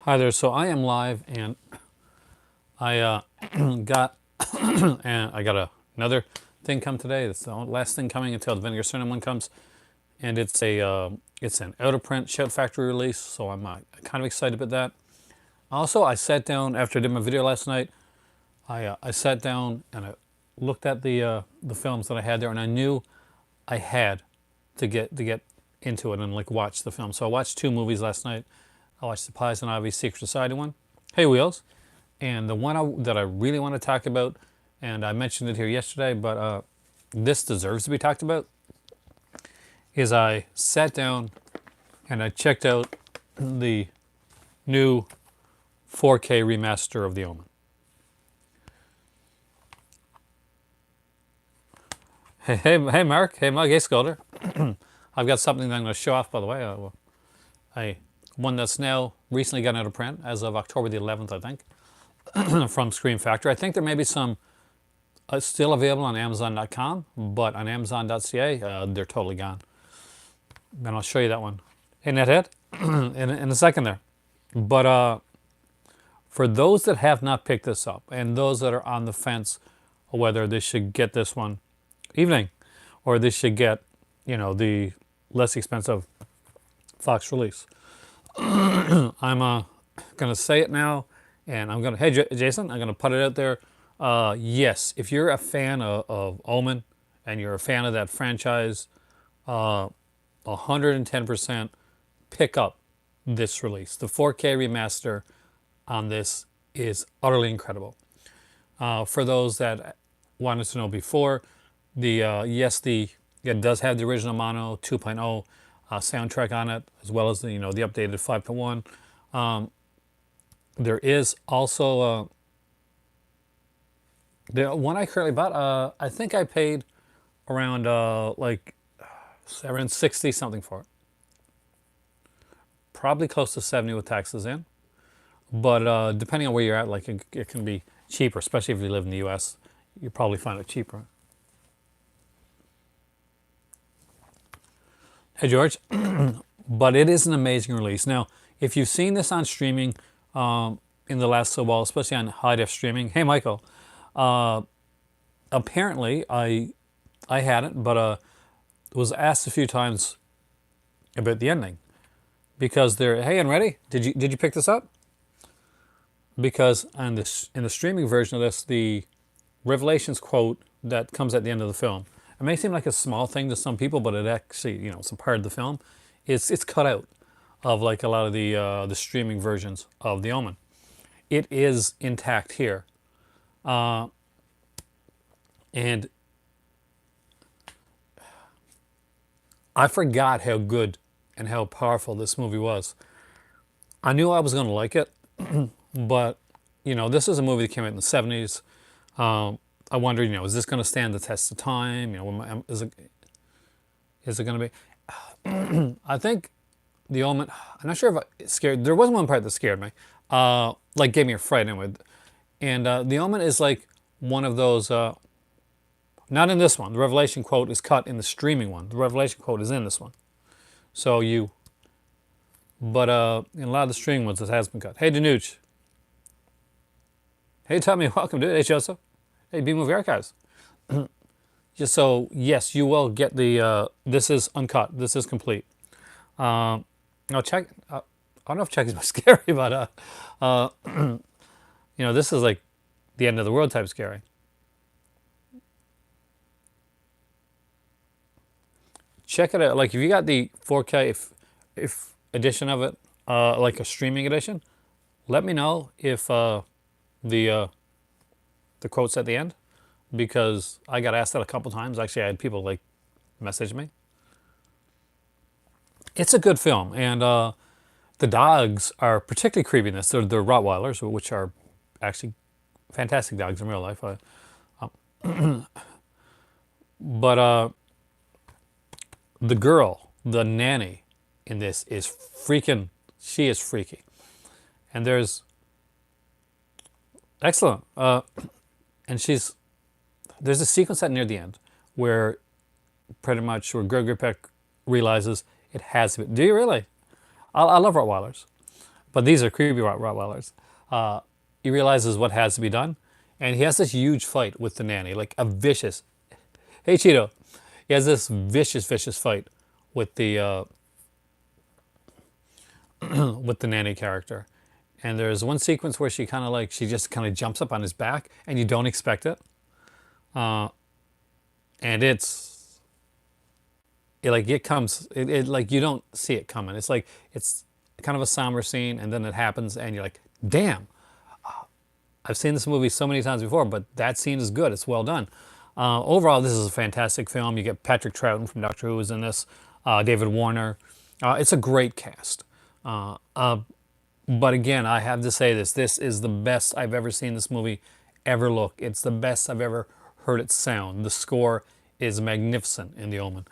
Hi there. So I am live, and I got and I got another thing come today. It's the last thing coming until the Vinegar Syndrome one comes, and it's an out of print Shout Factory release. So I'm kind of excited about that. Also, I sat down after I did my video last night. I sat down and I looked at the films that I had there, and I knew I had to get into it and like watch the film. So I watched two movies last night. I watched the Pies and Ivy Secret Society one. Hey Wheels. And the one that I really want to talk about, and I mentioned it here yesterday, but this deserves to be talked about, is I sat down and I checked out the new 4K remaster of The Omen. Hey, Mark. Hey, Mug. Hey, Scolder. I've got something that I'm going to show off, by the way. One that's now recently gotten out of print as of October the 11th, I think, from Scream Factory. I think there may be some still available on Amazon.com, but on Amazon.ca, they're totally gone. And I'll show you that one. Hey, Nethead, in a second there. But for those that have not picked this up, and those that are on the fence whether they should get this one evening, or they should get, the less expensive Fox release, I'm going to say it now, and I'm going to, hey, Jason, I'm going to put it out there. Yes, if you're a fan of Omen and you're a fan of that franchise, 110% pick up this release. The 4K remaster on this is utterly incredible. For those that wanted to know before, it does have the original mono 2.0 soundtrack on it, as well as the updated 5.1. There is also the one I currently bought. I think I paid around around 60 something for it. Probably close to 70 with taxes in. But depending on where you're at, like it can be cheaper, especially if you live in the U.S. You probably find it cheaper. Hey George, but it is an amazing release. Now, if you've seen this on streaming in the last little while, especially on high def streaming, hey Michael, apparently I hadn't, but was asked a few times about the ending because they're, hey, and ready? Did you pick this up? Because in the streaming version of this, the Revelations quote that comes at the end of the film, it may seem like a small thing to some people, but it actually, it's a part of the film. It's cut out of like a lot of the streaming versions of The Omen. It is intact here, and I forgot how good and how powerful this movie was. I knew I was going to like it, but this is a movie that came out in the 70s. I wondered, is this going to stand the test of time? Is it going to be? I think The Omen. I'm not sure if it scared. There was one part that scared me, like gave me a fright anyway. And The Omen is like one of those. Not in this one. The Revelation quote is cut in the streaming one. The Revelation quote is in this one. But in a lot of the streaming ones, it has been cut. Hey, Danuch. Hey, Tommy, welcome, dude. Hey, Joseph. Hey, B-Movie Archives. Just so, yes, you will get the, this is uncut. This is complete. Now, check, I don't know if check is scary, but, this is like the end of the world type scary. Check it out. Like, if you got the 4K if edition of it, like a streaming edition, let me know if the quotes at the end, because I got asked that a couple times. Actually, I had people like message me. It's a good film, and the dogs are particularly creepy in this. They're Rottweilers, which are actually fantastic dogs in real life. But the girl, the nanny in this is freaking, she is freaky. And there's, excellent. And there's a sequence at near the end where pretty much where Gregory Peck realizes it has to be. Do you really? I love Rottweilers. but these are creepy Rottweilers. He realizes what has to be done, and he has this huge fight with the nanny, like a vicious. Hey Cheeto, he has this vicious fight with the with the nanny character, and there's one sequence where she just kind of jumps up on his back, and you don't expect it, and it comes like you don't see it coming. It's like it's kind of a somber scene, and then it happens, and you're like, damn. I've seen this movie so many times before, but that scene is good. It's well done. Overall, this is a fantastic film. You get Patrick Troughton from Doctor Who is in this, David Warner. It's a great cast. But again, I have to say this. This is the best I've ever seen this movie ever look. It's the best I've ever heard it sound. The score is magnificent in The Omen.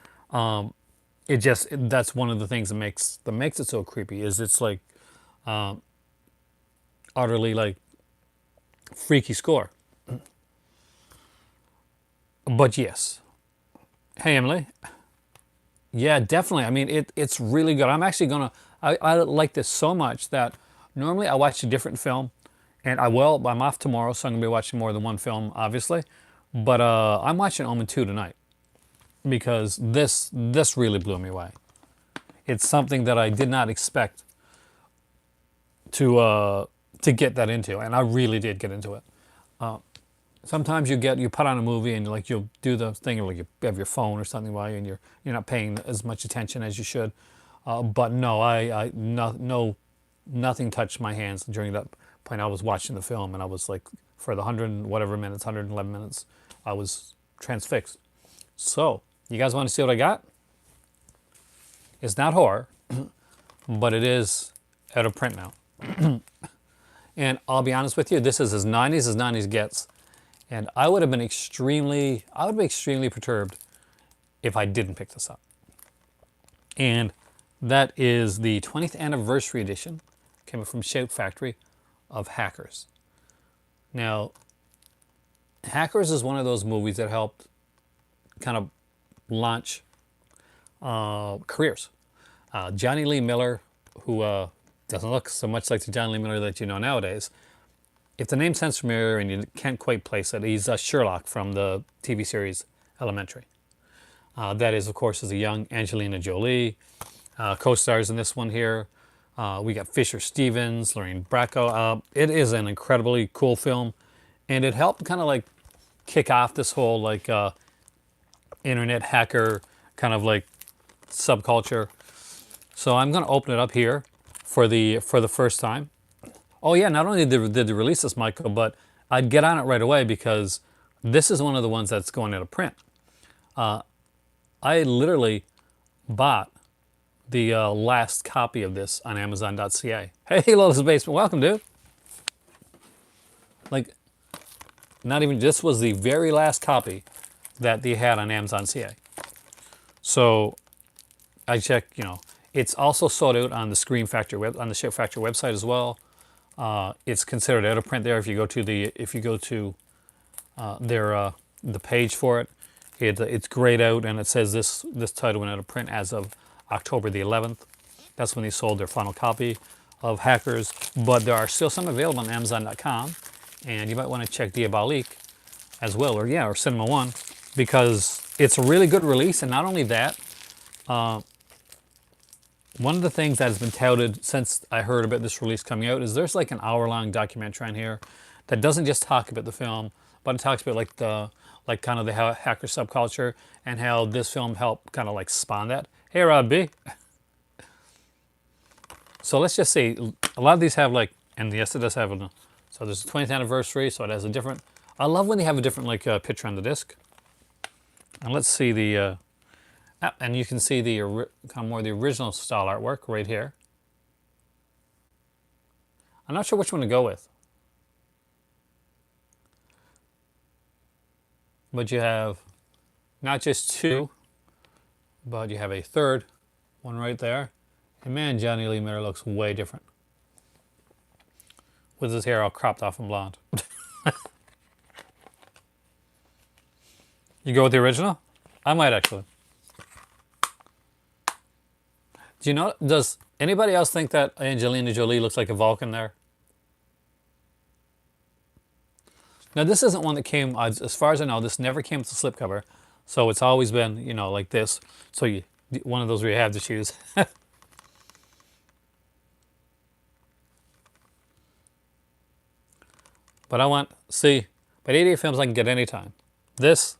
That's one of the things that makes it so creepy, is it's like utterly like freaky score. But yes. Hey Emily. Yeah, definitely. I mean, it's really good. I like this so much that normally I watch a different film, and I'm off tomorrow, so I'm gonna be watching more than one film, obviously. But I'm watching Omen 2 tonight because this really blew me away. It's something that I did not expect to get that into, and I really did get into it. Sometimes you put on a movie and like you'll do the thing like you have your phone or something while you, and you're not paying as much attention as you should. But no, nothing touched my hands during that point. I was watching the film, and I was like, for the 111 minutes, I was transfixed. So, you guys want to see what I got? It's not horror, but it is out of print now. And I'll be honest with you, this is as 90s gets. And I would be extremely perturbed if I didn't pick this up. And that is the 20th anniversary edition, came from Shout Factory, of Hackers. Now, Hackers is one of those movies that helped kind of launch careers. Johnny Lee Miller, who doesn't look so much like the Johnny Lee Miller that you know nowadays. If the name sounds familiar and you can't quite place it, he's Sherlock from the TV series Elementary. That is, of course, is a young Angelina Jolie. Co-stars in this one here. We got Fisher Stevens, Lorraine Bracco. It is an incredibly cool film, and it helped kind of like kick off this whole like internet hacker kind of like subculture. So I'm going to open it up here for the first time. Oh yeah, not only did they release this, Michael, but I'd get on it right away because this is one of the ones that's going out of print. I literally bought the last copy of this on Amazon.ca. Hey, Lotus Basement, welcome, dude. Like, not even, this was the very last copy that they had on Amazon.ca. So I checked, it's also sold out on the Shout Factory website as well. It's considered out of print there. If you go to their the page for it, it's grayed out, and it says this title went out of print as of October the 11th. That's when they sold their final copy of Hackers. But there are still some available on Amazon.com, and you might want to check Diabolique as well, or Cinema One, because it's a really good release. And not only that, one of the things that has been touted since I heard about this release coming out is there's like an hour-long documentary on here that doesn't just talk about the film, but it talks about like kind of the hacker subculture and how this film helped kind of like spawn that. Hey, Rob B. So let's just see. A lot of these have like, and yes, it does have a. So there's a 20th anniversary, so it has a different. I love when they have a different like picture on the disc. And let's see the. And you can see the kind of more the original style artwork right here. I'm not sure which one to go with. But you have not just two, but you have a third one right there. And man, Johnny Lee Miller looks way different. With his hair all cropped off and blonde. You go with the original? I might actually. Do you know? Does anybody else think that Angelina Jolie looks like a Vulcan there? Now this isn't one that came, as far as I know, this never came with a slipcover, so it's always been, you know, like this. So you, one of those where you have to choose. But I want, see, but 88 films I can get anytime. This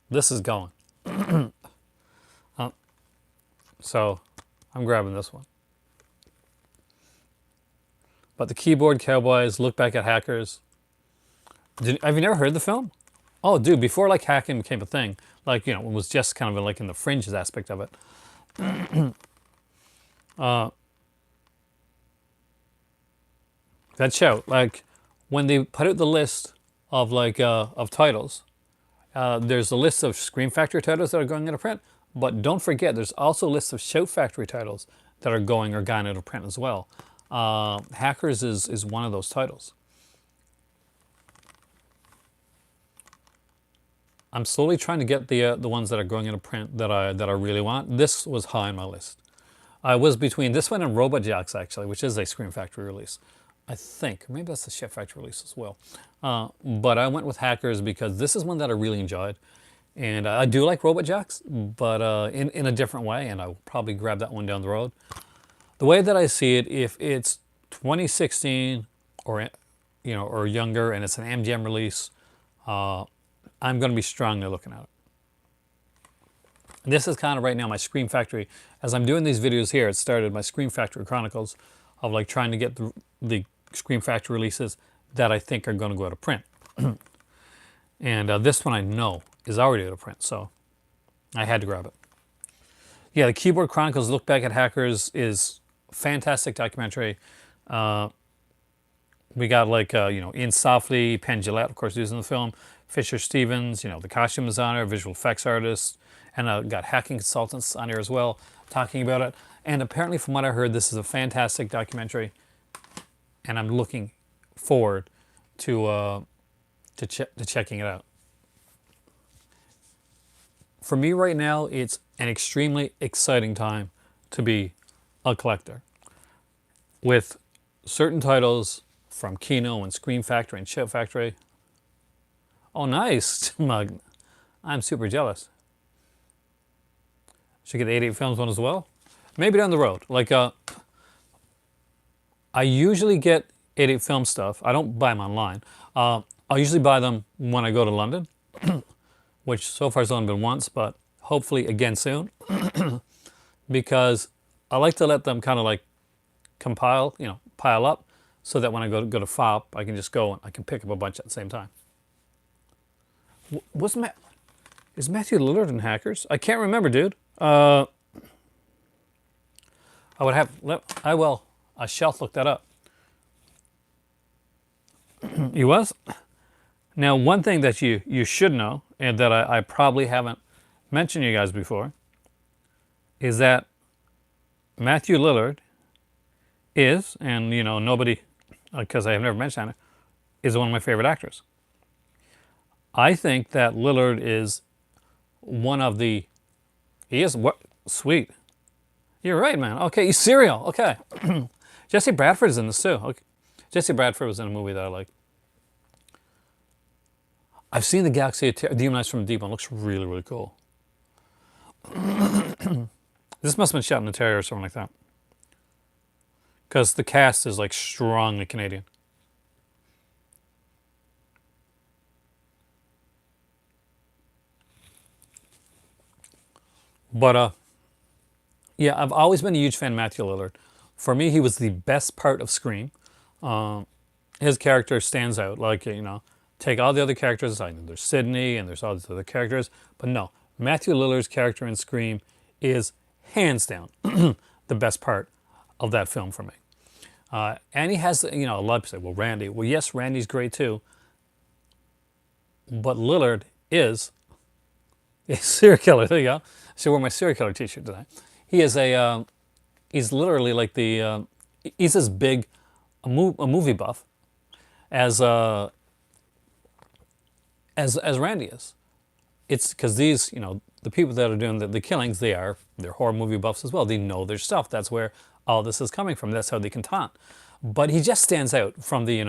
is going. So I'm grabbing this one. But the Keyboard Cowboys, Look Back at Hackers. Have you never heard the film? Oh, dude, before like hacking became a thing, like, you know, it was just kind of like in the fringes aspect of it. That show, like, when they put out the list of like of titles, there's a list of Scream Factory titles that are going into print, but don't forget there's also a list of Shout Factory titles that are going or gone into print as well. Hackers is one of those titles. I'm slowly trying to get the ones that are going into print that I really want. This was high on my list. I was between this one and Robot Jacks actually, which is a Scream Factory release. I think maybe that's a Chef Factory release as well. But I went with Hackers because this is one that I really enjoyed, and I do like Robot Jacks, but in a different way, and I'll probably grab that one down the road. The way that I see it, if it's 2016 or or younger, and it's an MGM release, I'm going to be strongly looking at it. This is kind of right now my Scream Factory. As I'm doing these videos here, it started my Scream Factory Chronicles of like trying to get the Scream Factory releases that I think are going to go out of print. And this one I know is already out of print, so I had to grab it. Yeah, the Keyboard Chronicles, Look Back at Hackers is a fantastic documentary. We got like, Ian Softly, Penn Jillette, of course, using the film, Fisher Stevens, the costume designer, visual effects artist, and got hacking consultants on here as well talking about it. And apparently, from what I heard, this is a fantastic documentary, and I'm looking forward to checking it out. For me right now, it's an extremely exciting time to be a collector. With certain titles from Kino and Scream Factory and Shout Factory. Oh, nice, Mug. I'm super jealous. Should get the 88 Films one as well. Maybe down the road. Like, I usually get 88 Film stuff. I don't buy them online. I usually buy them when I go to London, which so far has only been once, but hopefully again soon. Because I like to let them kind of like compile, pile up, so that when I go to FOP, I can just go and I can pick up a bunch at the same time. Is Matthew Lillard in Hackers? I can't remember, dude. I shall look that up. He was? Now, one thing that you should know, and that I probably haven't mentioned to you guys before, is that Matthew Lillard is, and nobody, because I have never mentioned it, is one of my favorite actors. I think that Lillard is one of the, he is, what, sweet. You're right, man. Okay, he's Serial. Okay. Jesse Bradford is in this too. Okay. Jesse Bradford was in a movie that I like. I've seen the Galaxy of Demon Eyes from Deep One. It looks really, really cool. This must have been shot in Ontario or something like that. Because the cast is like strongly Canadian. But yeah, I've always been a huge fan of Matthew Lillard. For me, he was the best part of Scream. His character stands out. Like, take all the other characters aside. There's Sydney and there's all these other characters. But no, Matthew Lillard's character in Scream is hands down the best part of that film for me. And he has, a lot of people say, well, Randy. Well, yes, Randy's great too. But Lillard is a serial killer. There you go. So I wear my serial killer t-shirt today. He is he's literally like he's as big a movie buff as Randy is. It's because these, the people that are doing the killings, they're horror movie buffs as well. They know their stuff. That's where all this is coming from. That's how they can taunt. But he just stands out from the,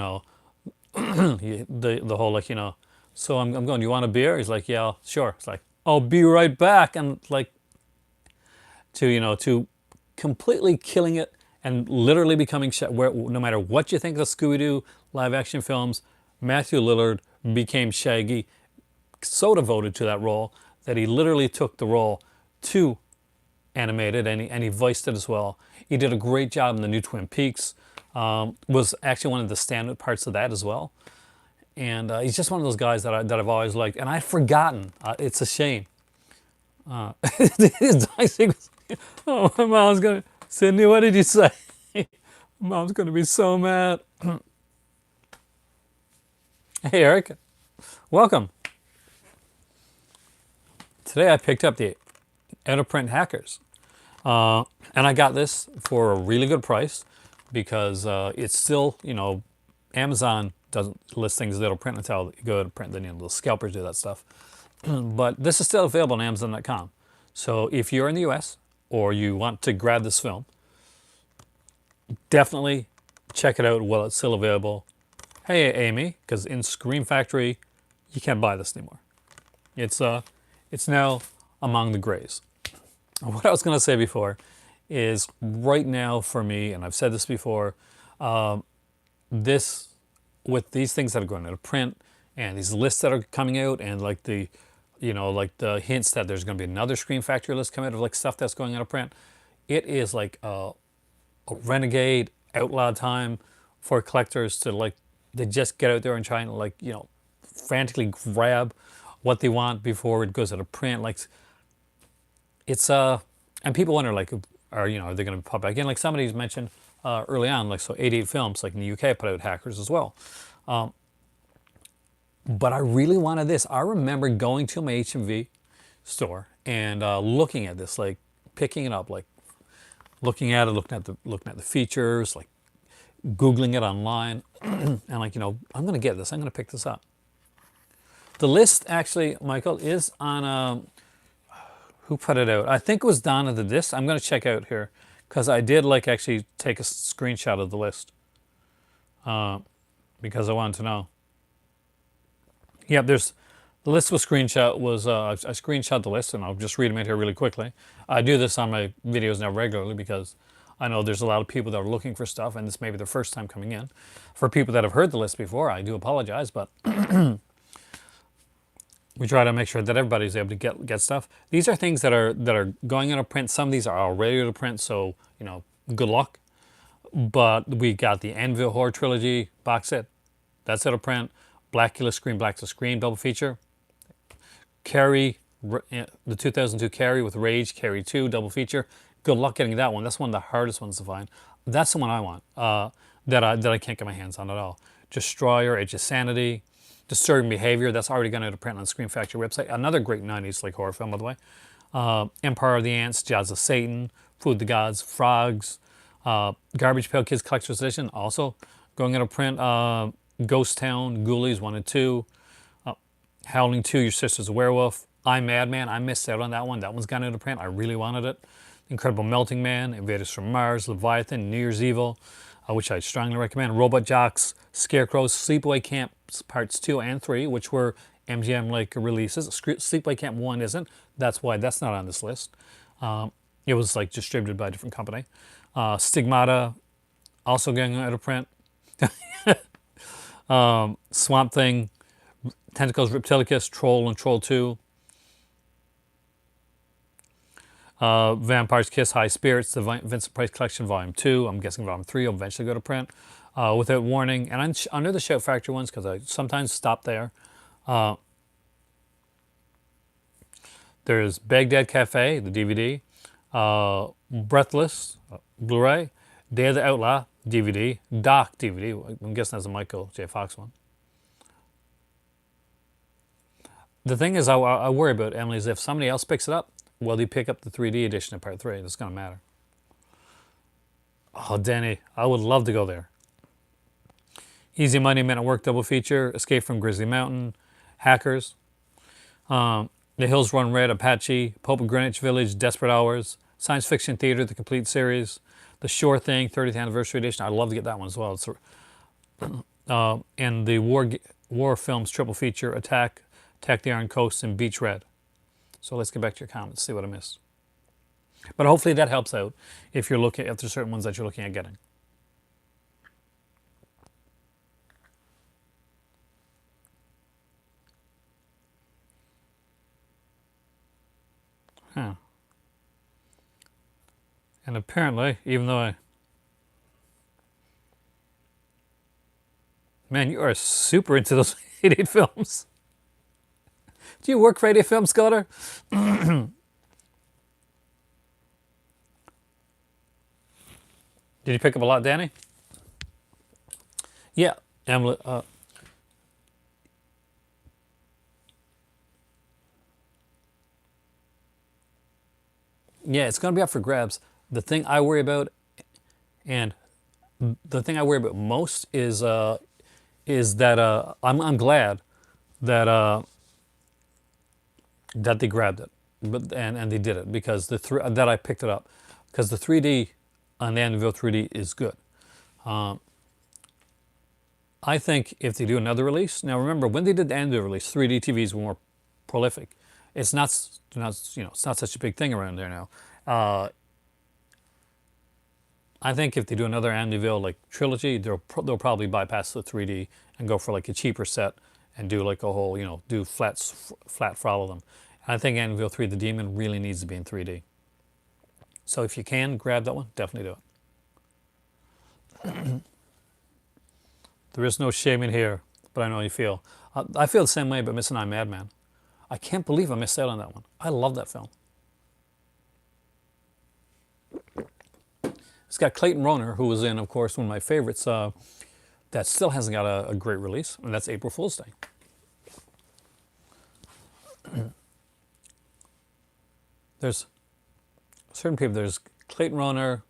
the whole, like, so I'm going, you want a beer? He's like, yeah, sure. It's like, I'll be right back. And like, to completely killing it and literally becoming, where no matter what you think of Scooby-Doo live action films, Matthew Lillard became Shaggy, so devoted to that role that he literally took the role to animated, and he voiced it as well. He did a great job in the new Twin Peaks. Was actually one of the standout parts of that as well. And he's just one of those guys that I've always liked, and I'd forgotten. It's a shame. His dicing was, oh, my mom's gonna, Sydney, what did you say? Mom's gonna be so mad. Hey, Eric, welcome. Today I picked up the out-of-print Hackers. And I got this for a really good price because it's still, Amazon doesn't list things that'll print until you go to print, then the scalpers do that stuff. But this is still available on Amazon.com. So if you're in the US or you want to grab this film, definitely check it out while it's still available. Hey, Amy, because in Scream Factory, you can't buy this anymore. It's now among the grays. What I was going to say before is right now for me, and I've said this before, this, with these things that are going out of print and these lists that are coming out and like the, like the hints that there's going to be another Scream Factory list coming out of like stuff that's going out of print, it is like a renegade outlaw time for collectors to like, they just get out there and try and like, frantically grab what they want before it goes out of print. Like, it's and people wonder like, are they going to pop back in? Like somebody's mentioned early on, like, so 88 Films, like in the UK, put out Hackers as well. But I really wanted this. I remember going to my HMV store and looking at this, like picking it up, like looking at it, looking at the features, like Googling it online, and like, I'm going to get this. I'm going to pick this up. The list actually, Michael, is on who put it out? I think it was Donna the Disc. I'm going to check out here because I did like actually take a screenshot of the list because I wanted to know. Yeah, the list was screenshot was I screenshot the list, and I'll just read them out here really quickly. I do this on my videos now regularly because I know there's a lot of people that are looking for stuff, and this may be their first time coming in. For people that have heard the list before, I do apologize, but we try to make sure that everybody's able to get stuff. These are things that are going out of print. Some of these are already out of print, so good luck. But we got the Anvil Horror Trilogy box set. That's out of print. Blackula Scream, Black to Scream double feature. Carrie, the 2002 Carrie with Rage, Carrie 2 double feature. Good luck getting that one. That's one of the hardest ones to find. That's the one I want that I can't get my hands on at all. Destroyer, Edge of Sanity. Disturbing Behavior, that's already gone out of print on the Scream Factory website. Another great 90s like horror film, by the way. Empire of the Ants, Jaws of Satan, Food of the Gods, Frogs, Garbage Pail Kids Collector's Edition, also going out of print. Ghost Town, Ghoulies 1 and 2, Howling 2, Your Sister's a Werewolf, I'm Madman, I missed out on that one. That one's gone out of print. I really wanted it. Incredible Melting Man, Invaders from Mars, Leviathan, New Year's Evil, which I strongly recommend. Robot Jocks, Scarecrows, Sleepaway Camp Parts 2 and 3, which were MGM like releases. Sleepaway Camp 1 isn't. That's why that's not on this list. It was like distributed by a different company. Stigmata, also going out of print. Swamp Thing, Tentacles Reptilicus, Troll and Troll 2. Vampire's Kiss, High Spirits, the Vincent Price Collection Volume 2. I'm guessing Volume 3 will eventually go to print. Without Warning, and under the Shout Factory ones, because I sometimes stop there. There's Baghdad Cafe, the DVD. Breathless, Blu-ray. Day of the Outlaw, DVD. Doc, DVD. I'm guessing that's a Michael J. Fox one. The thing is, I worry about, Emily, is if somebody else picks it up, will they pick up the 3D edition of Part 3? It's going to matter. Oh, Denny, I would love to go there. Easy Money, Men at Work double feature. Escape from Grizzly Mountain. Hackers. The Hills Run Red, Apache, Pope of Greenwich Village, Desperate Hours, Science Fiction Theater, the complete series, The Sure Thing, 30th Anniversary Edition. I'd love to get that one as well. And the war films triple feature, Attack the Iron Coast, and Beach Red. So let's get back to your comments, see what I missed. But hopefully that helps out if you're looking at the certain ones that you're looking at getting. Huh. And apparently, even though man, you are super into those 88 films. Do you work for 88 Film, Scudder? Did you pick up a lot, Danny? Yeah, Emily. Yeah, it's going to be up for grabs. The thing I worry about, and the thing I worry about most is that I'm glad that that they grabbed it, but and they did it because that I picked it up because the 3D on the Anvil 3D is good. I think if they do another release, now remember when they did the Anvil release, 3D TVs were more prolific. It's not it's not such a big thing around there now. I think if they do another Anvil like trilogy, they'll probably bypass the 3D and go for like a cheaper set and do like a whole do flat for all of them. And I think Anvil 3 the Demon really needs to be in 3D. So if you can grab that one, definitely do it. There is no shame in here, but I know you feel. I feel the same way about Miss and I Madman. I can't believe I missed out on that one. I love that film. It's got Clayton Rohner, who was in, of course, one of my favorites, that still hasn't got a great release, and that's April Fool's Day. There's certain people. There's Clayton Rohner.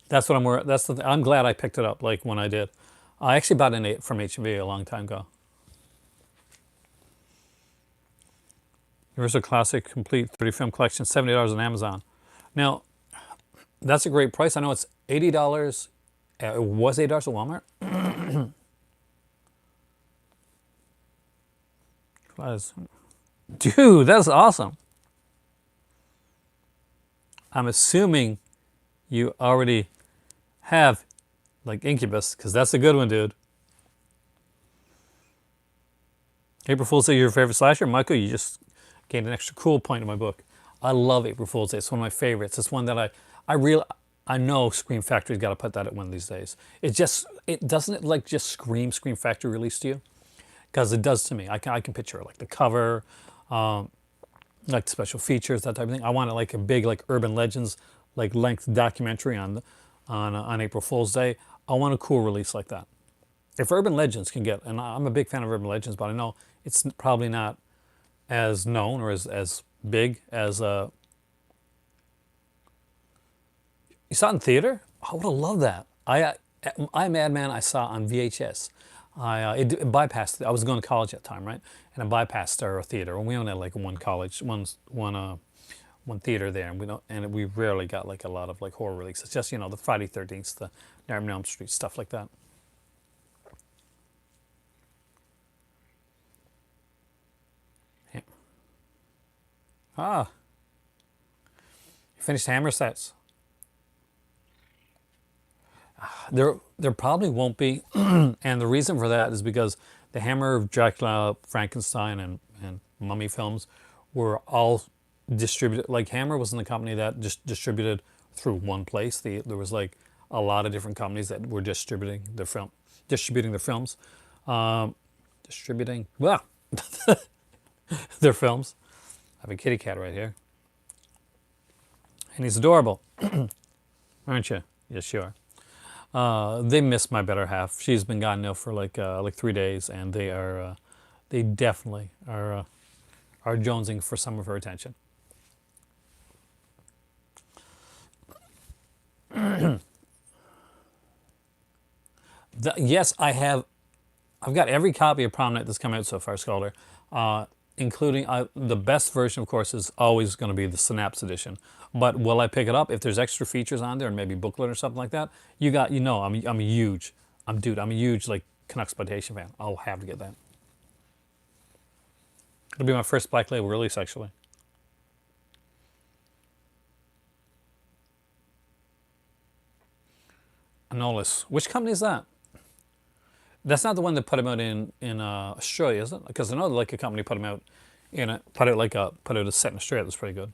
That's what I'm worried. I'm glad I picked it up. Like when I did, I actually bought it from HMV a long time ago. Universal Classic Complete 30 Film Collection, $70 on Amazon. Now, that's a great price. I know it's $80. It was $80 at Walmart. Dude, that's awesome. I'm assuming you already have like Incubus, because that's a good one, dude. April Fool's Day, your favorite slasher? Michael, you just gained an extra cool point in my book. I love April Fool's Day. It's one of my favorites. It's one that I know Scream Factory's got to put that at one of these days. It doesn't like just Scream Factory release to you, because it does to me. I can picture it, like the cover, like the special features, that type of thing. I want it like a big like urban legends like length documentary on April Fool's Day. I want a cool release like that. If Urban Legends can get, and I'm a big fan of Urban Legends, but I know it's probably not as known or as big as you saw it in theater. I would have loved that. I Madman I saw on VHS. It bypassed. I was going to college at the time, right? And it bypassed our theater. And we only had like one theater there, and we rarely got like a lot of like horror releases. Just the Friday 13th, the Nightmare on Elm Street, stuff like that. Yeah. Ah, you finished Hammer sets. There probably won't be, and the reason for that is because the Hammer, Dracula, Frankenstein, and Mummy films were all distributed. Like Hammer wasn't the company that just distributed through one place. There was like a lot of different companies that were distributing their films. Distributing well their films. I have a kitty cat right here, and he's adorable, aren't you? Yes, you are. They miss my better half. She's been gone now for like 3 days, and they definitely are jonesing for some of her attention. Yes, I have I've got every copy of Prom Night that's come out so far, Scalder, including the best version, of course, is always going to be the Synapse edition. But will I pick it up if there's extra features on there and maybe booklet or something like that? I'm a huge, I'm a huge like Canucksploitation fan. I'll have to get that. It'll be my first Black Label release, actually. Anolis. Which company is that? That's not the one that put him out in Australia, is it? Because I know like a company put him out put out a set in Australia that's pretty good.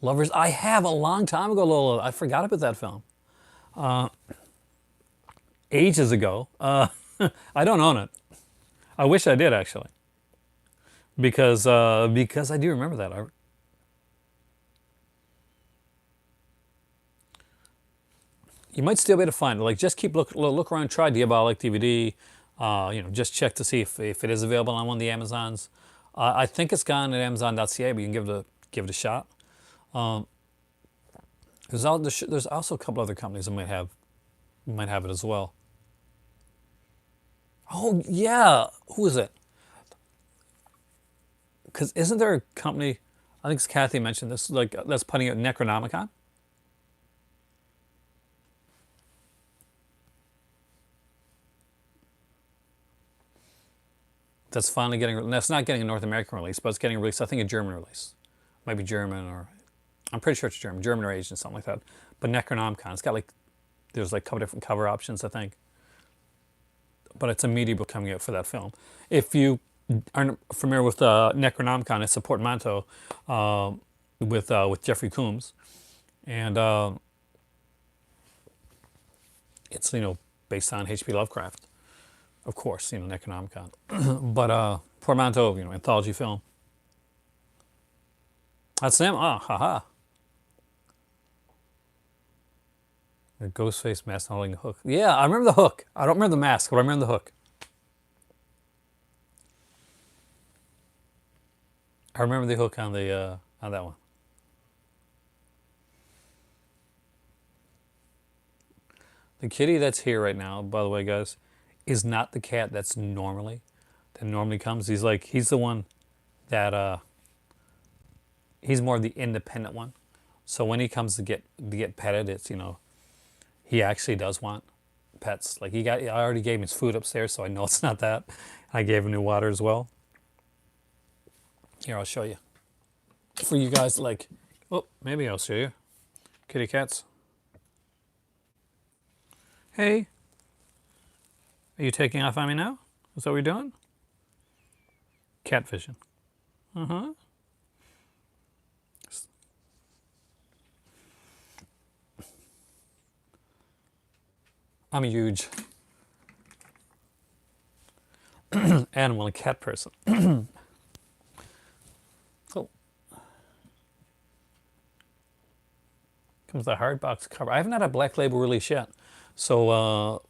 Lovers. I have a long time ago, Lola. I forgot about that film. Ages ago. I don't own it. I wish I did actually, because I do remember that. You might still be able to find it. Like, just keep look around. Try Diabolic DVD. Just check to see if it is available on one of the Amazons. I think it's gone at Amazon.ca, but you can give it a shot. There's also a couple other companies that might have it as well. Oh yeah, who is it? Because isn't there a company? I think it's Kathy mentioned this. Like, that's putting out Necronomicon. That's finally getting. That's not getting a North American release, but it's getting released. I think a German release, maybe German, or I'm pretty sure it's German or Asian, something like that. But Necronomicon, it's got like there's like a couple different cover options, I think. But it's a media book coming out for that film. If you aren't familiar with Necronomicon, it's a portmanteau with Jeffrey Combs, and it's based on H.P. Lovecraft, of course, Necronomicon, but portmanteau, anthology film. That's them. Ah, haha. The ghost face mask holding a hook. Yeah, I remember the hook. I don't remember the mask, but I remember the hook. I remember the hook on that one. The kitty that's here right now, by the way, guys, is not the cat that normally comes. He's the one that he's more of the independent one. So when he comes to get petted, it's he actually does want pets. Like, I already gave him his food upstairs, so I know it's not that. I gave him new water as well. Here, I'll show you. For you guys, maybe I'll show you. Kitty cats. Hey. Are you taking off on me now? Is that what you're doing? Catfishing. Uh-huh. I'm a huge animal and cat person. Oh. Comes the hard box cover. I haven't had a Black Label release yet. So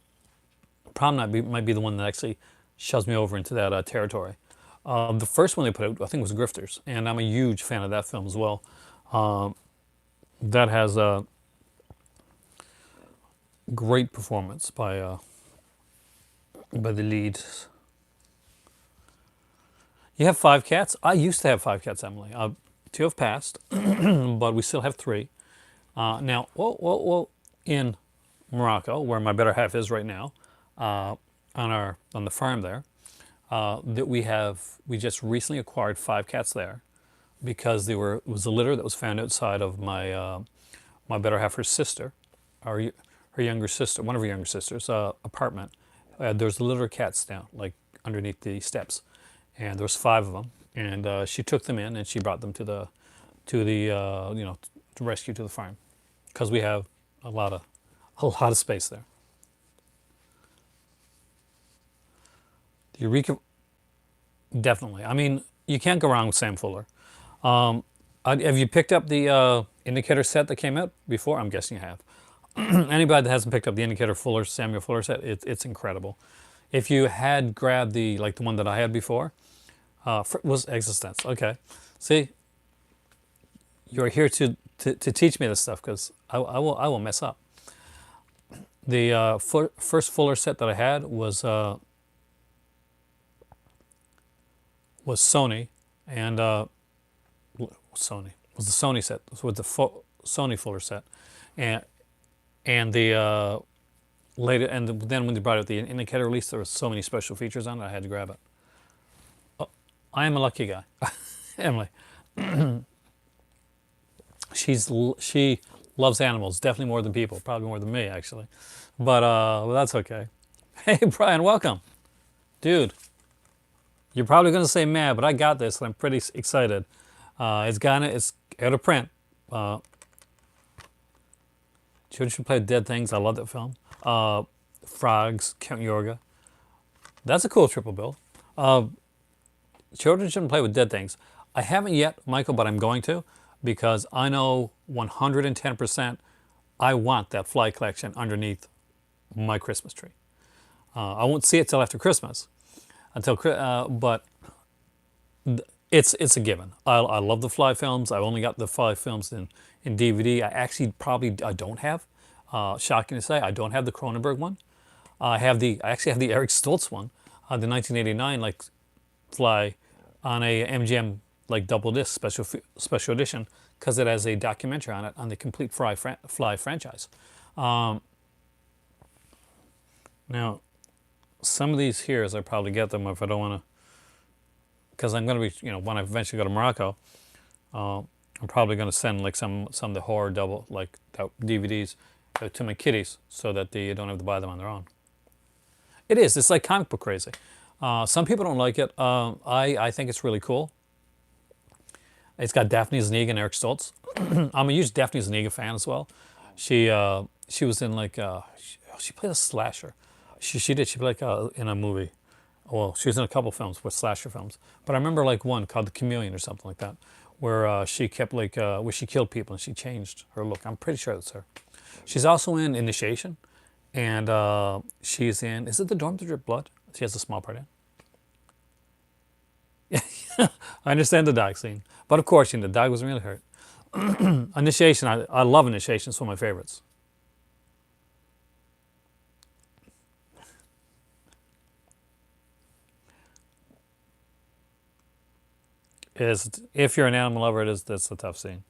Prom Night might be the one that actually shoves me over into that territory. The first one they put out, I think, was Grifters. And I'm a huge fan of that film as well. That has a great performance by the lead. You have 5 cats? I used to have 5 cats, Emily. 2 have passed, but we still have 3. Now, in Morocco, where my better half is right now, on the farm there, that we just recently acquired 5 cats there, because it was a litter that was found outside of my better half, her sister, her younger sister, one of her younger sisters' apartment. There's a litter of cats down, like underneath the steps, and there was 5 of them. And she took them in and she brought them to the rescue to the farm, because we have a lot of space there. The Eureka, definitely. I mean, you can't go wrong with Sam Fuller. Have you picked up the indicator set that came out before? I'm guessing you have. Anybody that hasn't picked up the indicator Samuel Fuller set, it's incredible. If you had grabbed the one that I had before, was Existence. Okay, see, you're here to teach me this stuff, because I will mess up. The first Fuller set that I had was Sony, and Sony was the Sony set. Was the Sony Fuller set, and the later, and then when they brought out the indicator release, there was so many special features on it. I had to grab it. Oh, I am a lucky guy. Emily, she loves animals, definitely more than people, probably more than me actually, but well, that's okay. Hey Brian, welcome, dude. You're probably gonna say mad, but I got this, and I'm pretty excited. It's out of print. Children Should Play with Dead Things. I love that film. Frogs, Count Yorga. That's a cool triple bill. Children Shouldn't Play with Dead Things. I haven't yet, Michael, but I'm going to, because I know 110% I want that fly collection underneath my Christmas tree. I won't see it till after Christmas, but it's a given. I love the fly films. I've only got the fly films in DVD. I actually I don't have. Shocking to say, I don't have the Cronenberg one. I actually have the Eric Stoltz one, the 1989 like fly on a MGM like double disc special edition, because it has a documentary on it on the complete fly franchise. Now, some of these here, as I probably get them if I don't want to, because I'm going to be, when I eventually go to Morocco, I'm probably going to send like some of the horror double like DVDs to my kiddies so that they don't have to buy them on their own. It's like comic book crazy. Some people don't like it. I think it's really cool. It's got Daphne Zuniga and Eric Stoltz. I'm a huge Daphne Zuniga fan as well. She was in like she played a slasher. She played like in a movie. Well, she was in a couple films with slasher films, but I remember like one called The Chameleon or something like that, where she kept like where she killed people and she changed her look. I'm pretty sure that's her. She's also in Initiation, and she's in, is it The Dorm to Drip Blood? She has a small part in. I understand the dog scene, but of course, the dog was really hurt. Initiation, I love Initiation. It's one of my favorites. If you're an animal lover, that's a tough scene.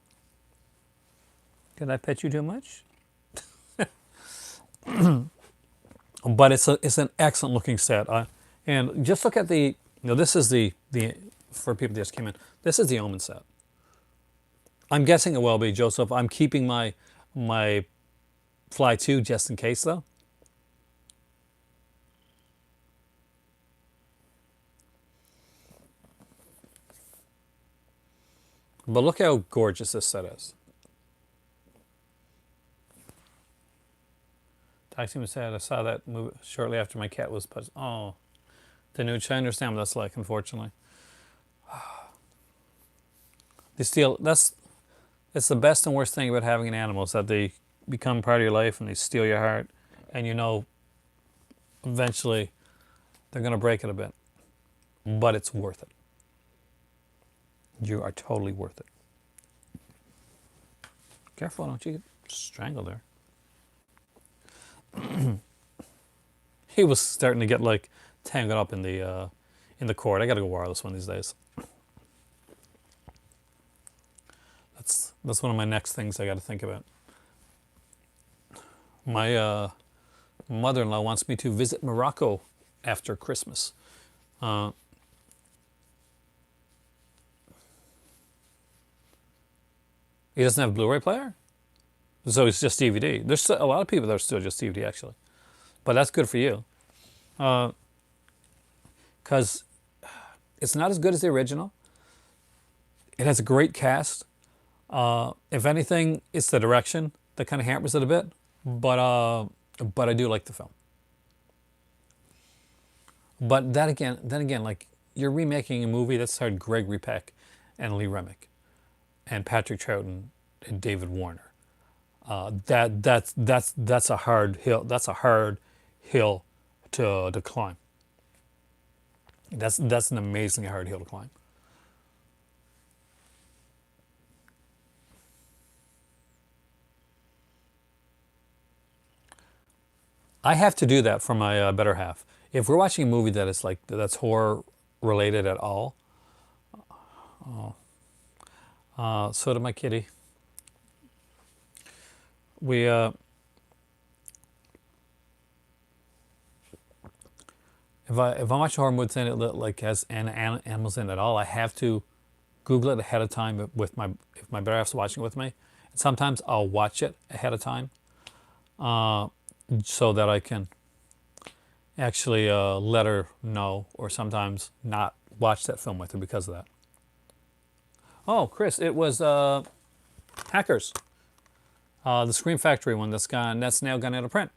Did I pet you too much? But it's an excellent looking set. And just look at this is the for people that just came in. This is the Omen set. I'm guessing it will be, Joseph. I'm keeping my Fly 2 just in case though. But look how gorgeous this set is. Taxi said I saw that movie shortly after my cat was put. Oh, the new. I understand what that's like, unfortunately. They steal. It's the best and worst thing about having an animal is that they become part of your life and they steal your heart, and eventually they're gonna break it a bit, but it's worth it. You are totally worth it. Careful, don't you get strangled there. He was starting to get like tangled up in the cord. I got to go wireless one of these days. That's one of my next things I got to think about. My mother-in-law wants me to visit Morocco after Christmas. He doesn't have a Blu-ray player, so it's just DVD. There's a lot of people that are still just DVD actually, but that's good for you, because it's not as good as the original. It has a great cast. If anything, it's the direction that kind of hampers it a bit, but I do like the film. But then again, like you're remaking a movie that starred Gregory Peck and Lee Remick and Patrick Troughton and David Warner. That's a hard hill. That's a hard hill to climb. That's an amazingly hard hill to climb. I have to do that for my better half. If we're watching a movie that is like that's horror related at all, so did my kitty. We if I'm watching horror movies and it like has animals in it at all, I have to Google it ahead of time with my if my better half's watching it with me. And sometimes I'll watch it ahead of time so that I can actually let her know, or sometimes not watch that film with her because of that. Oh, Chris, it was Hackers, the Scream Factory one that's now gone out of print.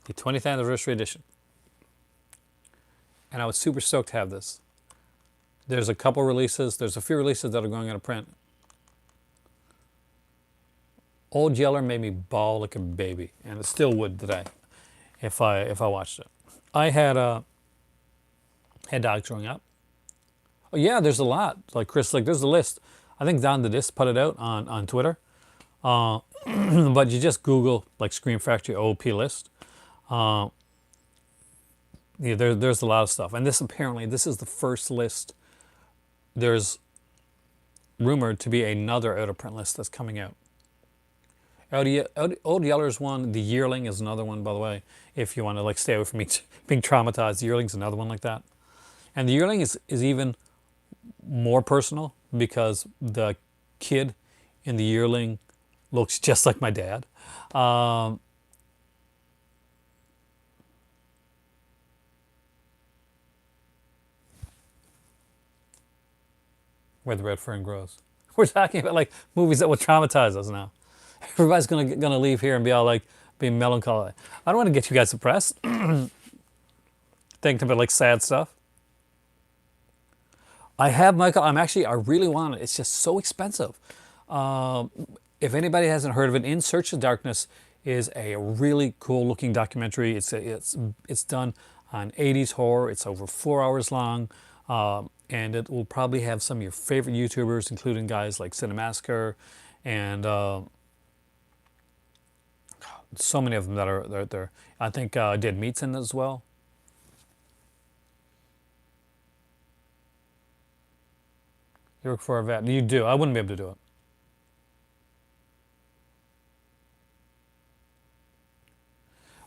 The 20th anniversary edition. And I was super stoked to have this. There's a couple releases. There's a few releases that are going out of print. Old Yeller made me bawl like a baby, and it still would today if I watched it. I had dogs growing up. Oh yeah, there's a lot. Like Chris, like there's a list. I think Don the Disc put it out on Twitter. But you just Google like Scream Factory OP list. Yeah, there's a lot of stuff, and this is the first list. There's rumored to be another out of print list that's coming out. Old Yeller's one. The Yearling is another one, by the way. If you want to like stay away from being traumatized, the Yearling's another one like that. And the Yearling is even more personal because the kid in the Yearling looks just like my dad. Where the red fern grows. We're talking about like movies that will traumatize us now. Everybody's gonna leave here and be all like being melancholy. I don't want to get you guys depressed. Thinking about like sad stuff. I have Michael. I really want it. It's just so expensive. If anybody hasn't heard of it, In Search of Darkness is a really cool looking documentary. It's done on 80s horror. It's over 4 hours long. And it will probably have some of your favorite YouTubers, including guys like Cinemassacre and so many of them that are there. I think Dead Meat's in it as well. You work for a vet. You do. I wouldn't be able to do it.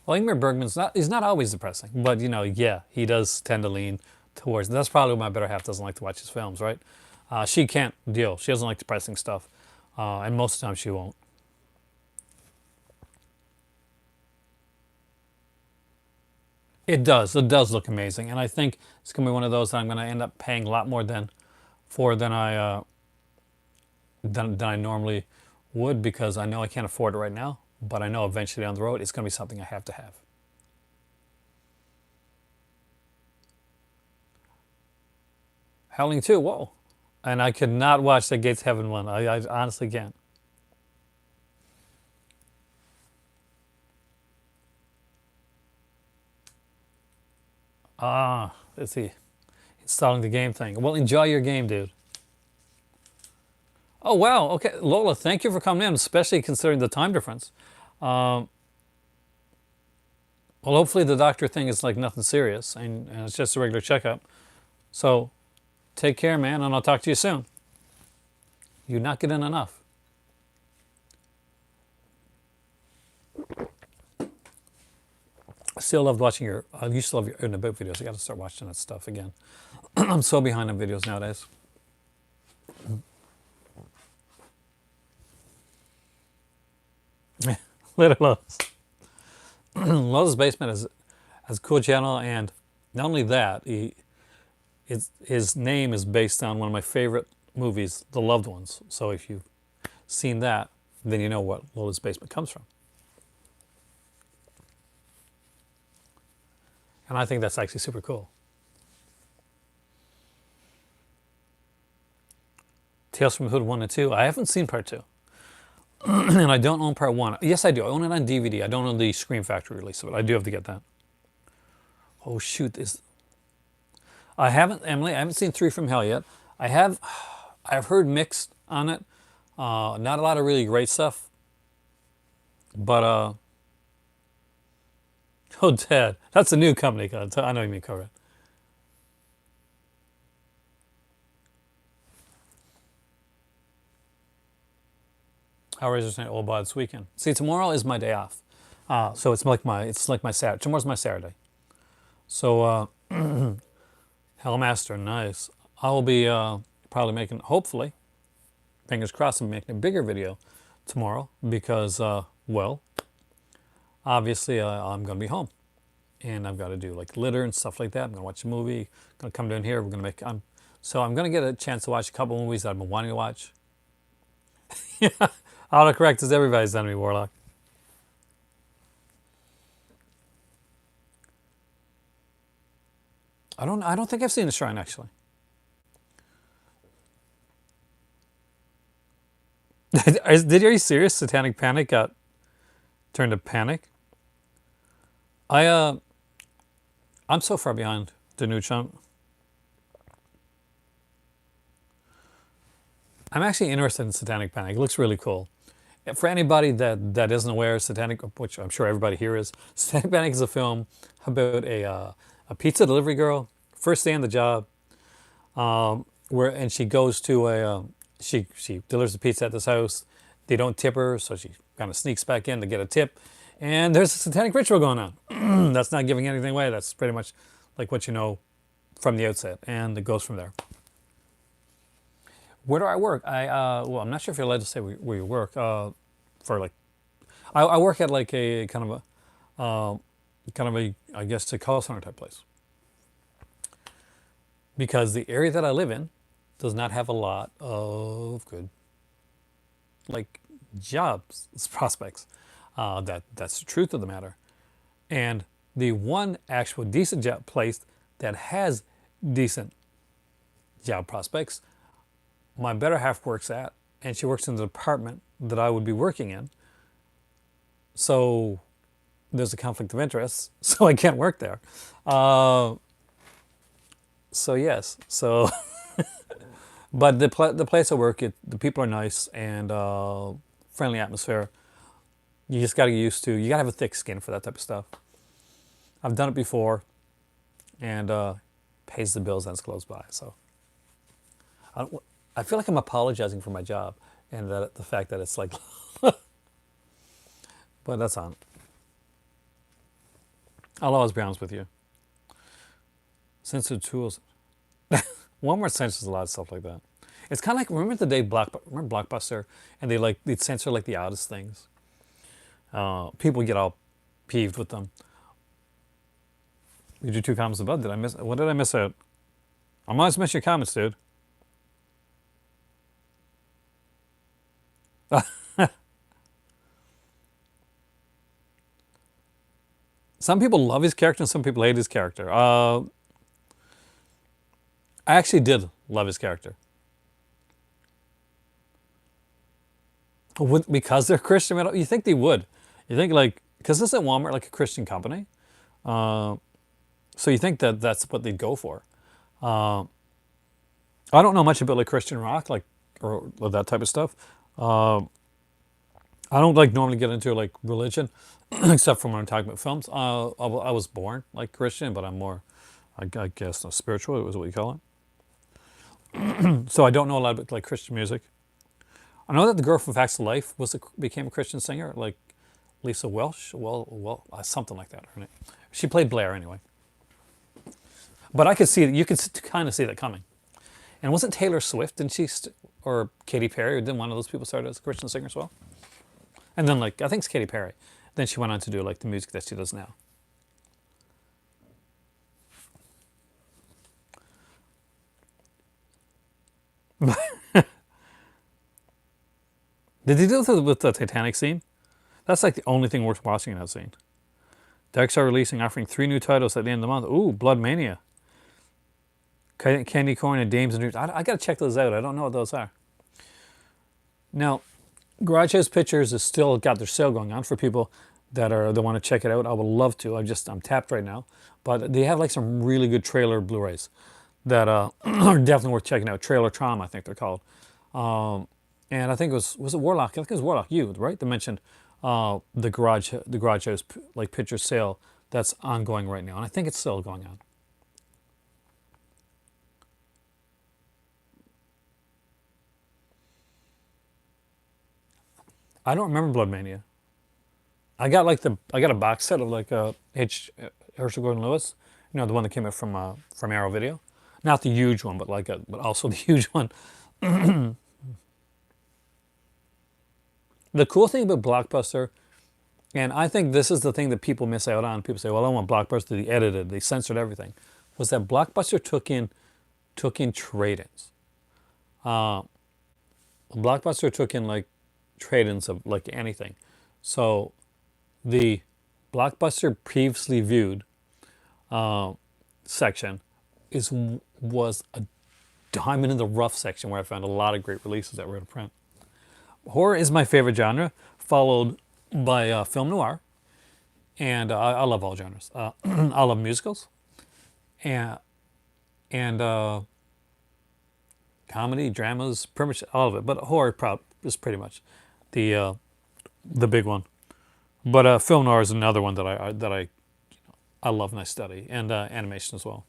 Well, Ingmar Bergman's he's not always depressing, but yeah, he does tend to lean towards. That's probably why my better half doesn't like to watch his films, right? She can't deal. She doesn't like depressing stuff, and most of the time she won't. It does. It does look amazing, and I think it's gonna be one of those that I'm gonna end up paying a lot more than I normally would, because I know I can't afford it right now, but I know eventually down the road it's gonna be something I have to have. Howling 2, whoa. And I could not watch the Gates of Heaven one. I honestly can't. Let's see. Installing the game thing. Well, enjoy your game, dude. Oh, wow. Okay, Lola, thank you for coming in, especially considering the time difference. Well, hopefully the doctor thing is like nothing serious, and it's just a regular checkup. So, take care, man, and I'll talk to you soon. You're not getting enough. I still loved watching I used to love your in the book videos. I got to start watching that stuff again. I'm so behind on videos nowadays. Little Lowe's. Lowe's Basement has a cool channel, and not only that, his name is based on one of my favorite movies, The Loved Ones. So if you've seen that, then you know what Lola's Basement comes from. And I think that's actually super cool. Tales from the Hood 1 and 2. I haven't seen part 2. And I don't own part 1. Yes, I do. I own it on DVD. I don't own the Scream Factory release of it. I do have to get that. Oh, shoot. I haven't, Emily, I haven't seen 3 from Hell yet. I've heard mixed on it. Not a lot of really great stuff. But oh, Dad, that's a new company. I know you mean Corvette. How is it all by this weekend? See, tomorrow is my day off. So it's like my Saturday. Tomorrow's my Saturday. So Hellmaster, nice. I will be probably making, hopefully, fingers crossed, I'm making a bigger video tomorrow because, well, obviously I'm going to be home and I've got to do like litter and stuff like that. I'm going to watch a movie. I'm going to come down here. We're going to make. So I'm going to get a chance to watch a couple movies that I've been wanting to watch. Yeah, autocorrect is everybody's enemy, Warlock. I don't think I've seen The Shrine actually. Are you serious? Satanic Panic got turned to Panic. I I'm so far behind the new chump. I'm actually interested in Satanic Panic. It looks really cool. For anybody that isn't aware, Satanic, which I'm sure everybody here is, Satanic Panic is a film about a pizza delivery girl, first day on the job, where and she goes to she delivers the pizza at this house. They don't tip her, so she kind of sneaks back in to get a tip, and there's a satanic ritual going on. That's not giving anything away. That's pretty much like what you know from the outset, and it goes from there. Where do I work? Well, I'm not sure if you're allowed to say where you work. For like, I work at like a kind of a I guess a call center type place because the area that I live in does not have a lot of good like jobs prospects. That's the truth of the matter. And the one actual decent job place that has decent job prospects, my better half works at, and she works in the department that I would be working in. So there's a conflict of interest, so I can't work there. Uh, so yes, so but the place I work, the people are nice and friendly atmosphere. You just got to get used to. You got to have a thick skin for that type of stuff. I've done it before, and pays the bills as it goes by. So I, don't, I feel like I'm apologizing for my job and that the fact that it's like, but that's on. I'll always be honest with you. Sensitive tools. Walmart censors a lot of stuff like that. It's kind of like remember the day remember Blockbuster and they'd censor like the oddest things. People get all peeved with them. You do two comments above. Did I miss? What did I miss out? I'm always missing your comments, dude. Some people love his character and some people hate his character. I actually did love his character. Because they're Christian. You think they would. You think like, because isn't Walmart like a Christian company? So you think that that's what they'd go for. I don't know much about like Christian rock, like or that type of stuff. I don't like normally get into like religion, except for when I'm talking about films. I was born like Christian, but I'm more, I guess, spiritual is what you call it. So I don't know a lot about like Christian music. I know that the girl from Facts of Life became a Christian singer, like Lisa Welsh. Something like that. She played Blair anyway. But I could see you could kind of see that coming. And wasn't Taylor Swift? Didn't she or Katy Perry? Didn't one of those people start as a Christian singer as well? And then like I think it's Katy Perry. Then she went on to do like the music that she does now. Did they do it with the Titanic scene? That's like the only thing worth watching in that scene. Darkstar releasing, offering 3 new titles at the end of the month. Ooh, Blood Mania. Candy Corn and Dames and Dreams. I got to check those out. I don't know what those are. Now, Garage House Pictures has still got their sale going on for people that want to check it out. I would love to. I'm tapped right now, but they have like some really good trailer Blu-rays that are definitely worth checking out. Trailer Trauma, I think they're called. And I think was it Warlock? I think it was Warlock. You right? They mentioned the garage house like picture sale that's ongoing right now, and I think it's still going on. I don't remember Blood Mania. I got a box set of like Herschel Gordon Lewis, you know, the one that came out from Arrow Video, not the huge one, but but also the huge one. The cool thing about Blockbuster, and I think this is the thing that people miss out on. People say, "Well, I want Blockbuster. They edited, they censored everything." Was that Blockbuster took in trade-ins? Uh, Blockbuster took in like trade-ins of like anything. So the Blockbuster previously viewed uh, section is was a diamond in the rough section where I found a lot of great releases that were in print. Horror is my favorite genre, followed by film noir, and I love all genres. I love musicals, and and comedy, dramas, pretty much all of it. But horror is pretty much the the big one. But film noir is another one that I love and I study, and animation as well.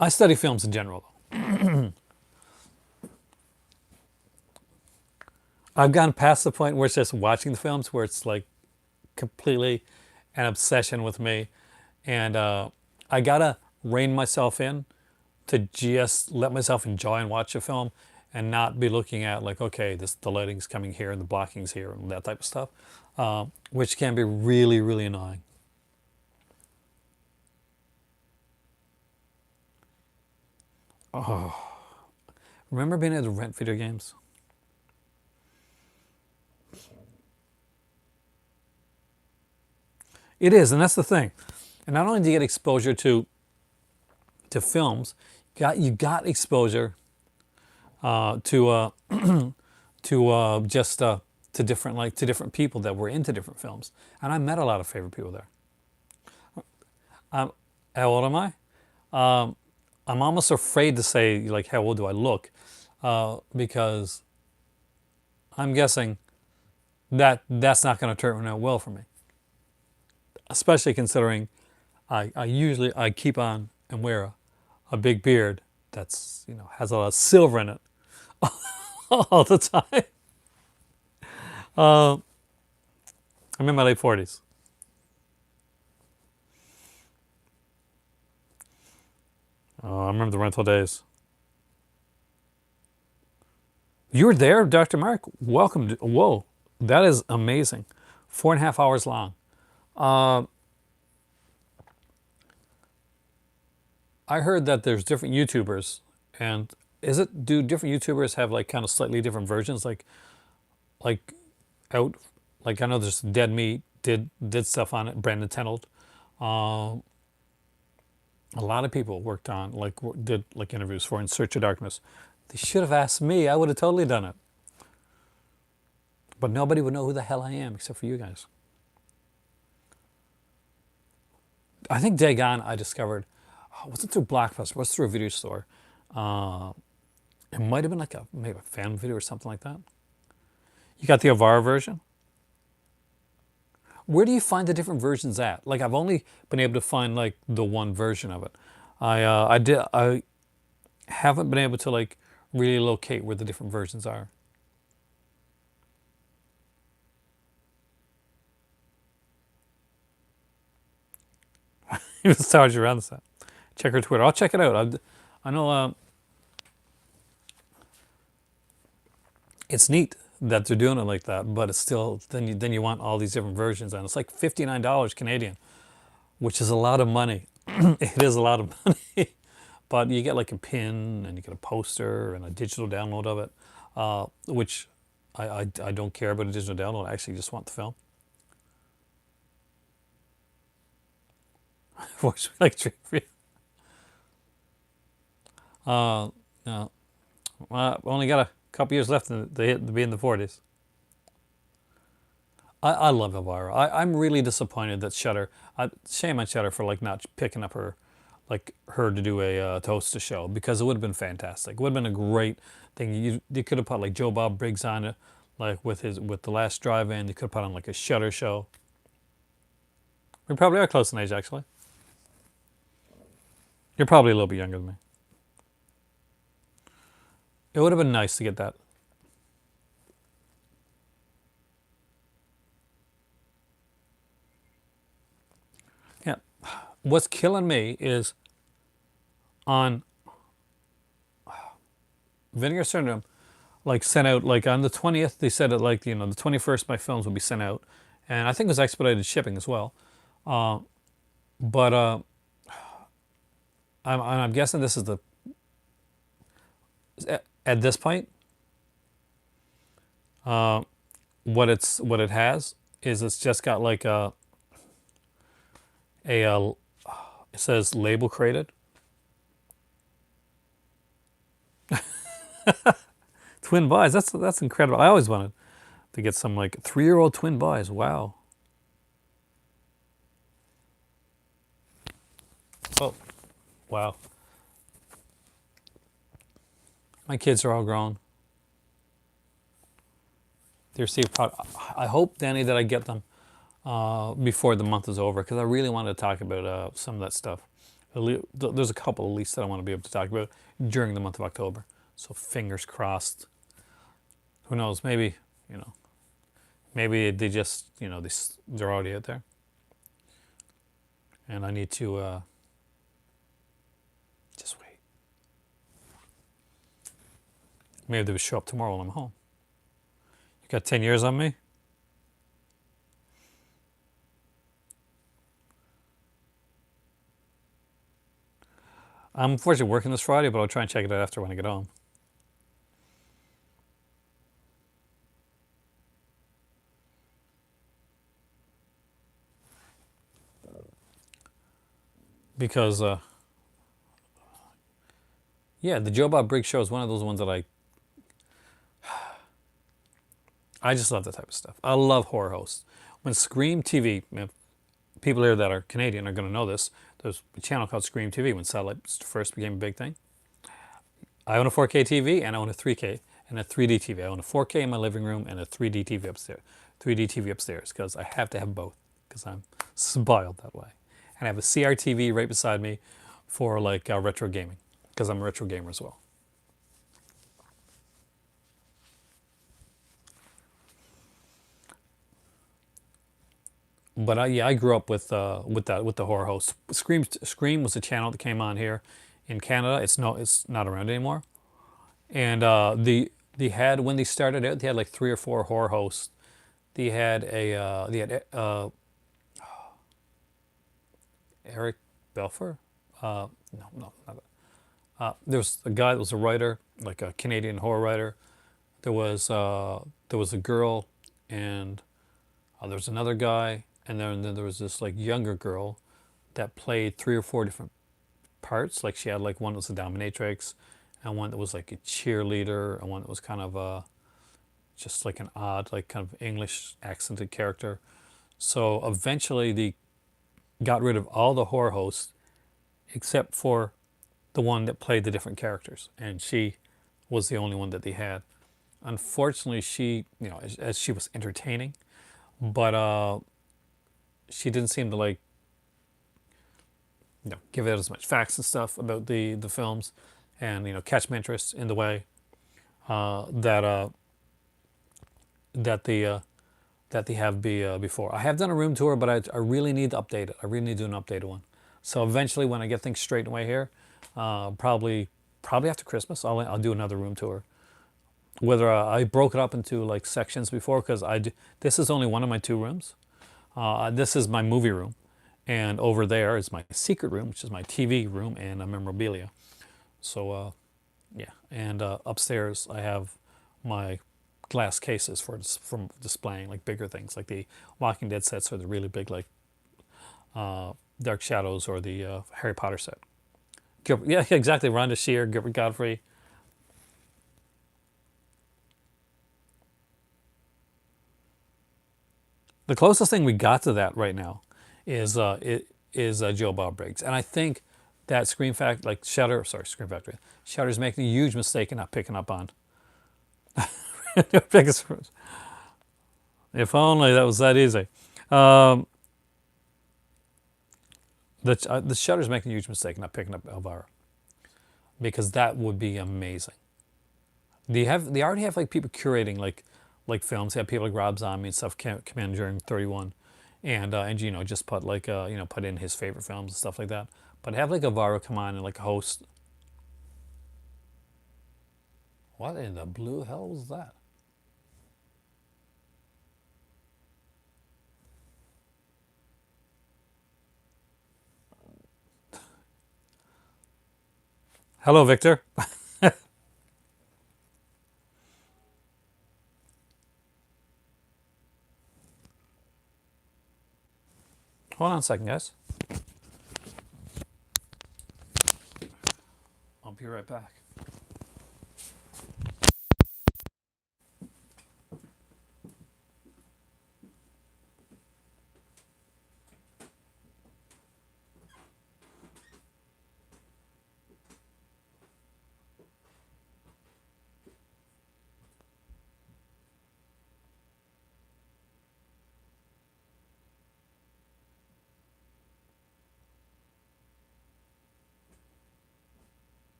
I study films in general, though. I've gone past the point where it's just watching the films, where it's like completely an obsession with me, and I gotta rein myself in to just let myself enjoy and watch a film, and not be looking at like, okay, this the lighting's coming here and the blocking's here and that type of stuff, which can be really really annoying. Remember being able to rent video games? It is, and that's the thing. And not only do you get exposure to films, you got exposure to to just to different people that were into different films, and I met a lot of favorite people there. Um, how old am I? Um, I'm almost afraid to say like how old do I look, because I'm guessing that that's not going to turn out well for me, especially considering I keep on and wear a big beard that's, you know, has a lot of silver in it all the time. Uh, I'm in my late 40s. I remember the rental days. You were there, Dr. Mark? Welcome. Whoa, that is amazing. 4.5 hours long. Uh, I heard that there's different YouTubers, and do different YouTubers have like kind of slightly different versions, like out, like I know there's Dead Meat did stuff on it, Brandon Tenold. Uh, a lot of people worked on like did like interviews for In Search of Darkness. They should have asked me. I would have totally done it, but nobody would know who the hell I am except for you guys. I think Dagon I discovered, was it through Blockbuster? Was it through a video store? Uh, it might have been like maybe a fan video or something like that. You got the Avara version. Where do you find the different versions at? Like I've only been able to find like the one version of it. I haven't been able to like really locate where the different versions are. Even Sarge around that. Check her Twitter. I'll check it out. I know it's neat that they're doing it like that, but it's still then you want all these different versions, and it's like $59 Canadian, which is a lot of money. It is a lot of money, but you get like a pin and you get a poster and a digital download of it, which I don't care about a digital download. I actually just want the film. Voice like treat for you. No, only got a couple years left to be in the 40s. I love Elvira. I'm really disappointed that Shutter. Shame on Shutter for like not picking up her to do to host a show, because it would have been fantastic. It would have been a great thing. You could have put like Joe Bob Briggs on it, like with the last drive-in, they could put on like a Shutter show. We probably are close in age, actually. You're probably a little bit younger than me. It would have been nice to get that. Yeah. What's killing me is on Vinegar Syndrome, like sent out like on the 20th. They said it like the 21st my films will be sent out, and I think it was expedited shipping as well. Uh, but I'm guessing this is the at this point what it has is it's just got like a it says label created. Twin buys. That's incredible. I always wanted to get some like 3-year-old twin buys. Wow. Oh, wow. My kids are all grown. They receive product. I hope, Danny, that I get them before the month is over because I really wanted to talk about some of that stuff. There's a couple at least that I want to be able to talk about during the month of October. So fingers crossed. Who knows? Maybe you know. Maybe they just they're already out there, and I need to just wait. Maybe they would show up tomorrow when I'm home. You got 10 years on me? I'm unfortunately working this Friday, but I'll try and check it out after when I get home. Because, yeah, the Joe Bob Briggs show is one of those ones that I just love that type of stuff. I love horror hosts. When Scream TV, people here that are Canadian are going to know this. There's a channel called Scream TV when satellite first became a big thing. I own a 4K TV and I own a 3K and a 3D TV. I own a 4K in my living room and a 3D TV upstairs. 3D TV upstairs because I have to have both because I'm spoiled that way. And I have a CRTV right beside me for like retro gaming because I'm a retro gamer as well. But yeah, I grew up with the horror hosts. Scream was a channel that came on here in Canada. It's not around anymore. And they had when they started out, they had like 3 or 4 horror hosts. They had Eric Belfer. No, no, not. There was a guy that was a writer, like a Canadian horror writer. There was a girl, and there was another guy, and then there was this like younger girl that played 3 or 4 different parts. Like she had like one that was a dominatrix, and one that was like a cheerleader, and one that was kind of just like an odd, like kind of English accented character. So eventually they got rid of all the horror hosts except for the one that played the different characters, and she was the only one that they had. Unfortunately, she, as she was entertaining, but she didn't seem to like, give out as much facts and stuff about the films, and catch my interest in the way that that the that they have before. I have done a room tour, but I really need to update it. I really need to do an updated one. So eventually, when I get things straightened away here, probably after Christmas, I'll do another room tour. Whether I broke it up into like sections before, because this is only one of my 2 rooms. This is my movie room, and over there is my secret room, which is my TV room and a memorabilia. So yeah, and upstairs I have my glass cases from displaying like bigger things, like the Walking Dead sets or the really big like Dark Shadows or the Harry Potter set. Yeah, exactly. Rhonda Shear, Gilbert Godfrey. The closest thing we got to that right now is Joe Bob Briggs, and I think that Scream Factory, Shutter's making a huge mistake in not picking up on If only that was that easy. Um, the Shutter's making a huge mistake not picking up Elvira, because that would be amazing. They already have like people curating like films. They have people like Rob Zombie and stuff come in during 31, and just put like put in his favorite films and stuff like that. But have like Elvira come on and like host. What in the blue hell was that? Hello, Victor. Hold on a second, guys. I'll be right back.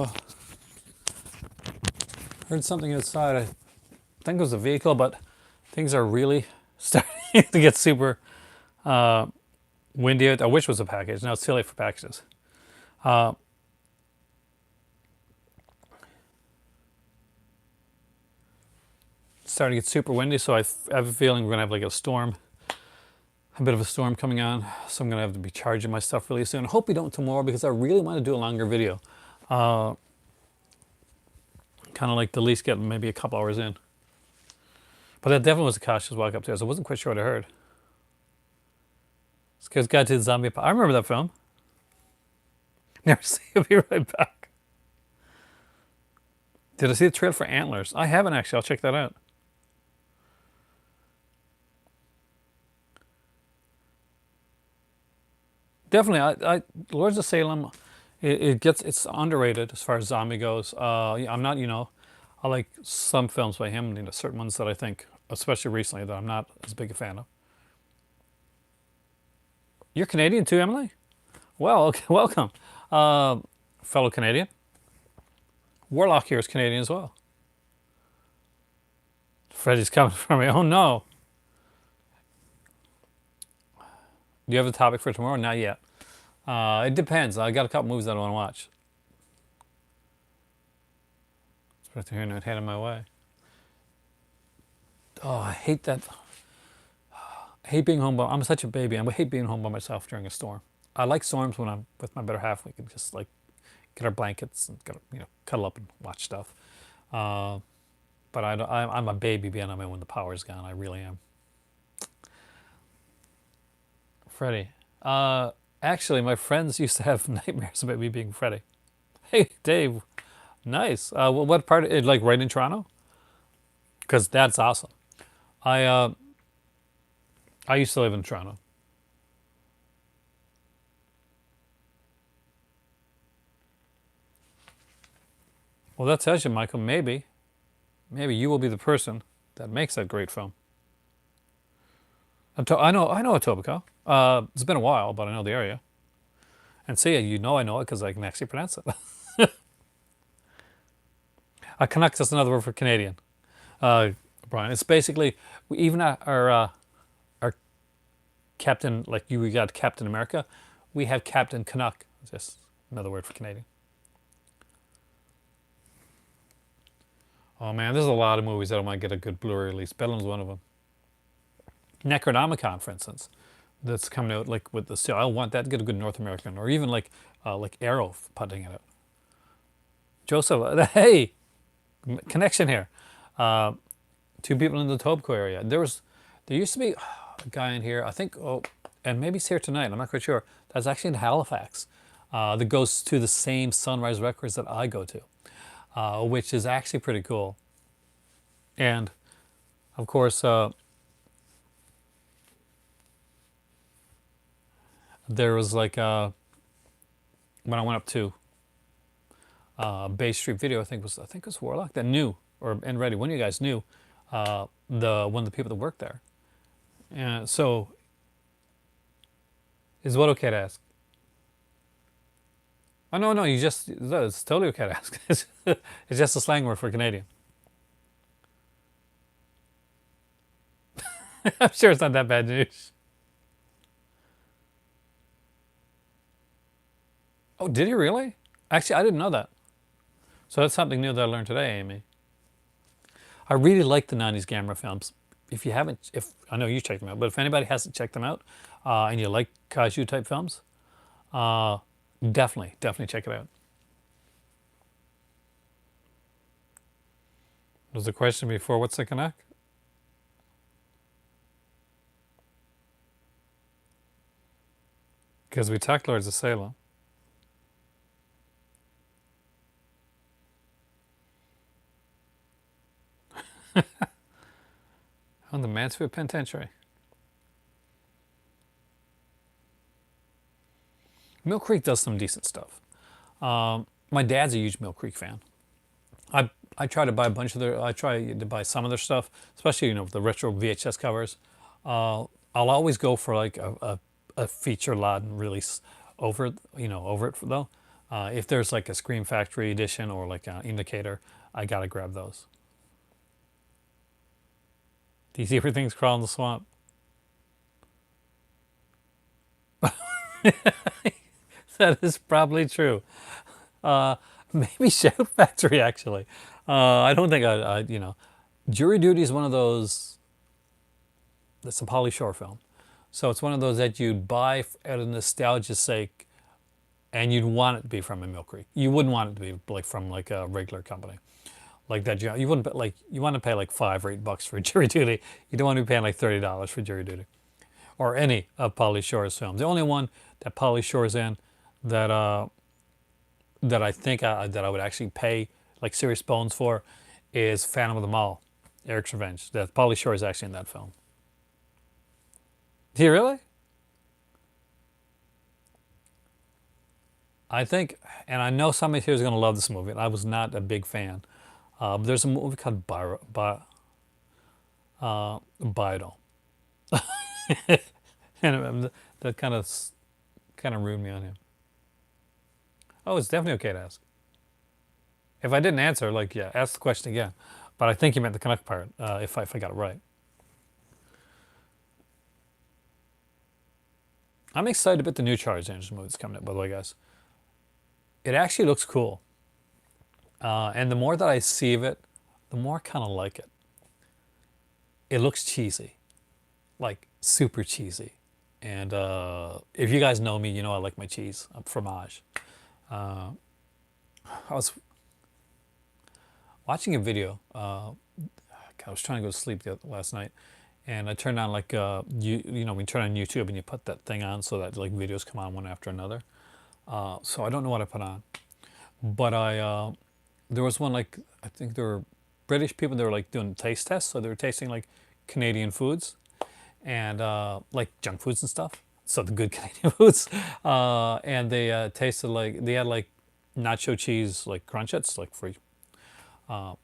Oh, heard something outside. I think it was a vehicle, but things are really starting to get super windy out. I wish it was a package. Now it's too late for packages. Uh, it's starting to get super windy, so I have a feeling we're gonna have like a bit of a storm coming on. So I'm gonna have to be charging my stuff really soon. I hope we don't tomorrow, because I really want to do a longer video. Kind of like the least get maybe a couple hours in. But that definitely was a cautious walk upstairs. I wasn't quite sure what I heard. This guy's got to the zombie. I remember that film. Never see. I'll be right back. Did I see the trailer for Antlers? I haven't actually. I'll check that out. Definitely, Lords of Salem, it's underrated as far as zombie goes. Yeah, I'm not, I like some films by him, certain ones that I think, especially recently, that I'm not as big a fan of. You're Canadian too, Emily? Well, okay, welcome, fellow Canadian. Warlock here is Canadian as well. Freddie's coming for me. Oh no. Do you have a topic for tomorrow? Not yet. It depends. I got a couple movies that I want to watch. It's right here, not heading my way. Oh, I hate that. I hate being home by. I'm such a baby. I hate being home by myself during a storm. I like storms when I'm with my better half. We can just like get our blankets and cuddle up and watch stuff. But I'm a baby being on my own when the power's gone. I really am. Freddie. Actually, my friends used to have nightmares about me being Freddie. Hey, Dave. Nice. Well, what part? Like right in Toronto? Because that's awesome. I I used to live in Toronto. Well, that tells you, Michael. Maybe you will be the person that makes that great film. I know Etobicoke. It's been a while, but I know the area. And see, I know it because I can actually pronounce it. A Canuck is another word for Canadian. Brian, it's basically even our Captain, like we got Captain America, we have Captain Canuck. Just another word for Canadian. Oh man, there's a lot of movies that I might get a good Blu-ray release. Bedlam's one of them. Necronomicon, for instance, that's coming out like with the sale. I want that to get a good North American, or even like Arrow putting it out. Joseph, hey, connection here. Uh, Two people in the Tobico area. There used to be a guy in here. I think, and maybe he's here tonight. I'm not quite sure. That's actually in Halifax. That goes to the same Sunrise Records that I go to, which is actually pretty cool. And of course, there was like when I went up to Bay Street Video, I think it was Warlock that knew, or and Reddy, one of you guys knew the one of the people that worked there. And so, is what okay to ask? Oh no, no, you just it's totally okay to ask. It's just a slang word for Canadian. I'm sure it's not that bad news. Oh, did he really? Actually, I didn't know that. So that's something new that I learned today, Amy. I really like the '90s Gamera films. If you haven't, if I know you checked them out, but if anybody hasn't checked them out, and you like kaiju type films, uh, definitely check it out. Was the question before what's the connect? Because we talked Lords of Salem. On the Mansfield Penitentiary. Mill Creek does some decent stuff. My dad's a huge Mill Creek fan. I try to buy a bunch of their. I try to buy some of their stuff, especially the retro VHS covers. I'll always go for like a feature lot and release over it though. If there's like a Scream Factory edition or like an Indicator, I gotta grab those. Do you see everything's crawling in the swamp? That is probably true. Uh, Maybe Shout Factory actually. I don't think Jury Duty is one of those. That's a Pauly Shore film, so it's one of those that you'd buy out of nostalgia's sake, and you'd want it to be from a Mill Creek. You wouldn't want it to be like from like a regular company like that. You wouldn't like you want to pay like $5 or $8 for Jury Duty. You don't want to be paying like $30 for Jury Duty or any of Pauly Shore's films. The only one that Pauly Shore's in that that I think that I would actually pay like serious bones for is Phantom of the Mall, Eric's Revenge. That Pauly Shore is actually in that film. Do you really? I think, and I know somebody here is going to love this movie. And I was not a big fan. But there's a movie called Bido, and that kind of ruined me on him. Oh, it's definitely okay to ask. If I didn't answer, like yeah, ask the question again. But I think you meant the Canuck part. If I got it right. I'm excited about the new Charles Angels movie that's coming out. By the way, guys, it actually looks cool. And the more that I see of it, the more I kind of like it. It looks cheesy, like super cheesy. And if you guys know me, you know I like my cheese, fromage. Uh, I was watching a video. I was trying to go to sleep last night, and I turned on like when you turn on YouTube and you put that thing on so that like videos come on one after another. So I don't know what I put on, but there was one like I think there were British people. They were like doing taste tests, so they were tasting like Canadian foods and like junk foods and stuff. So the good Canadian foods, and they tasted like they had like nacho cheese like crunchets like free, and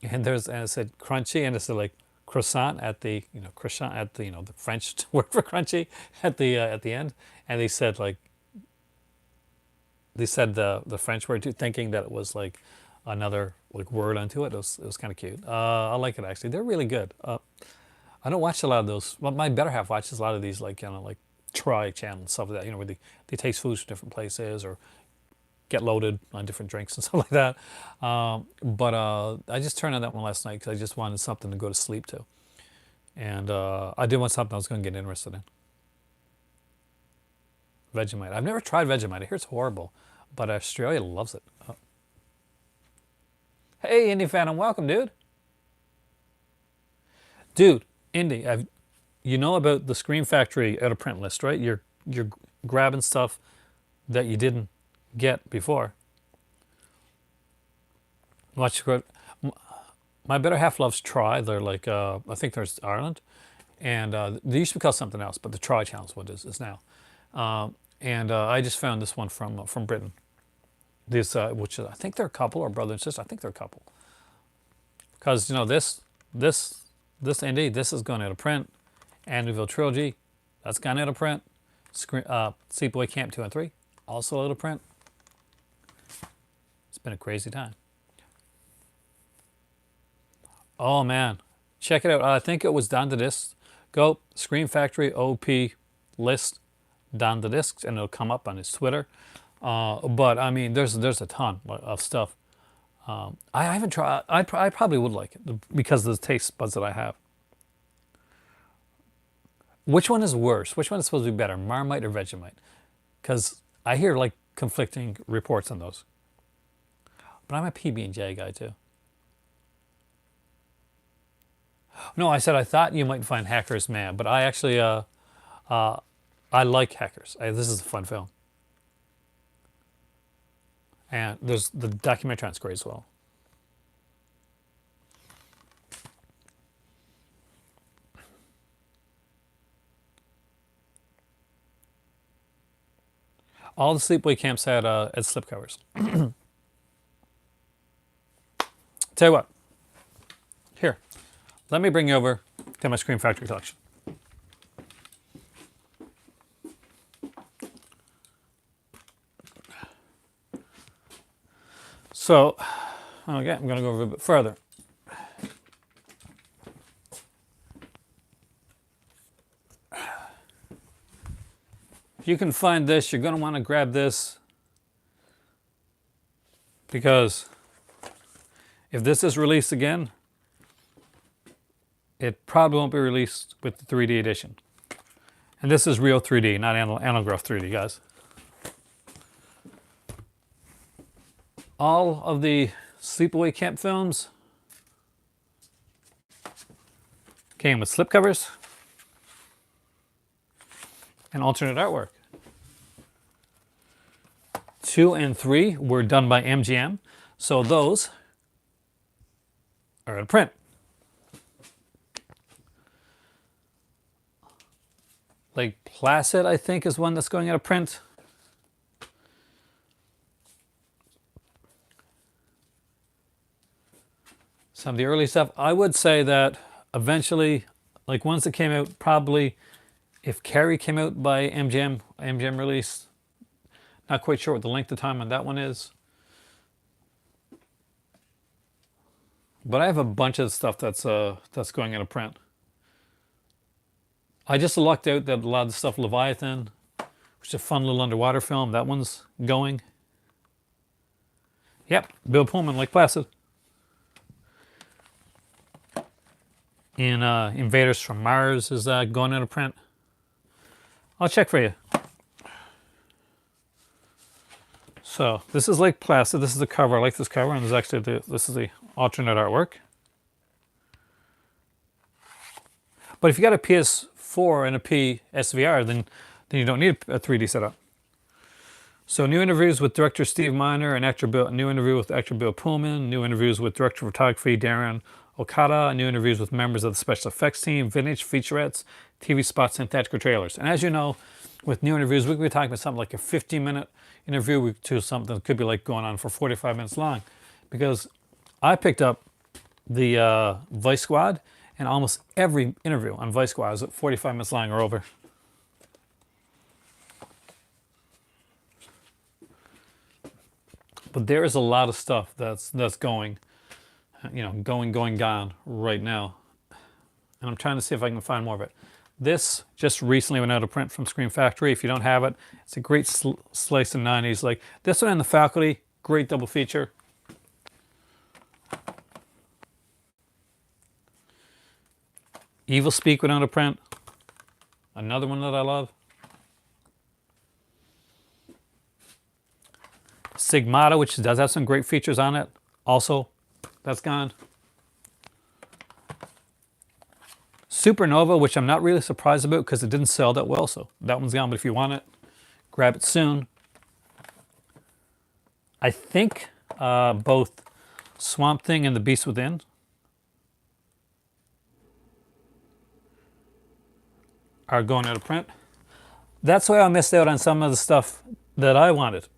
it said crunchy and it said like croissant at the croissant at the the French word for crunchy at the end, and they said the French word too, thinking that it was like another like word onto it. It was kind of cute. I like it actually. They're really good. I don't watch a lot of those. Well, my better half watches a lot of these like like try channels and stuff like that. Where they taste foods from different places or get loaded on different drinks and stuff like that. But I just turned on that one last night because I just wanted something to go to sleep to. And I did want something I was going to get interested in. Vegemite. I've never tried Vegemite. I hear it's horrible, but Australia loves it. Hey, Indy Phantom, welcome, dude. Dude, Indy, you know about the Screen Factory out of print list, right? You're grabbing stuff that you didn't get before. My better half loves Try. They're like I think there's Ireland, and they used to be called something else, but the Try channel is what it is now. And I just found this one from Britain. This which I think they're a couple or brother and sister. I think they're a couple. Because this indeed this is going out of print. Amityville Trilogy, that's gone out of print. Sleepaway Camp 2 and 3, also out of print. It's been a crazy time. Oh man, check it out. I think it was down to this. Go Screen Factory OP list down the discs, and it'll come up on his Twitter. But I mean, there's a ton of stuff. I haven't tried. I probably would like it because of the taste buds that I have. Which one is worse? Which one is supposed to be better, Marmite or Vegemite? Because I hear like conflicting reports on those. But I'm a PB&J guy too. No, I said I thought you might find Hackers mad, but I actually I like Hackers. This is a fun film. And there's the documentary on it's great as well. All the sleepaway camps had slipcovers. Tell you what. Here, let me bring you over to my Screen Factory collection. So, okay, I'm going to go over a bit further. If you can find this, you're going to want to grab this, because if this is released again, it probably won't be released with the 3D edition. And this is real 3D, not Analgraph 3D, guys. All of the Sleepaway Camp films came with slipcovers and alternate artwork. 2 and 3 were done by MGM, so those are in print. Lake Placid, I think, is one that's going out of print. Some of the early stuff, I would say that eventually, like ones that came out, probably if Carrie came out by MGM release, not quite sure what the length of time on that one is. But I have a bunch of stuff that's going out of print. I just lucked out that a lot of the stuff Leviathan, which is a fun little underwater film, that one's going. Yep, Bill Pullman, Lake Placid. And Invaders from Mars is going out of print. I'll check for you. So this is Lake Placid. This is the cover. I like this cover, and there's actually this is the alternate artwork. But if you got a PS4 and a PSVR, then you don't need a 3D setup. So new interviews with director Steve Miner and new interview with actor Bill Pullman, new interviews with director of photography Darren Okada, new interviews with members of the special effects team, vintage featurettes, TV spots, and theatrical trailers. And as you know, with new interviews, we could be talking about something like a 15-minute interview to something that could be like going on for 45 minutes long. Because I picked up the Vice Squad, and almost every interview on Vice Squad is 45 minutes long or over. But there is a lot of stuff that's going, gone right now. And I'm trying to see if I can find more of it. This just recently went out of print from Screen Factory. If you don't have it, it's a great slice in 90s. Like this one and The Faculty, great double feature. Evil Speak went out of print. Another one that I love. Stigmata, which does have some great features on it. Also, that's gone. Supernova, which I'm not really surprised about because it didn't sell that well, so that one's gone. But if you want it, grab it soon. I think both Swamp Thing and The Beast Within are going out of print. That's why I missed out on some of the stuff that I wanted,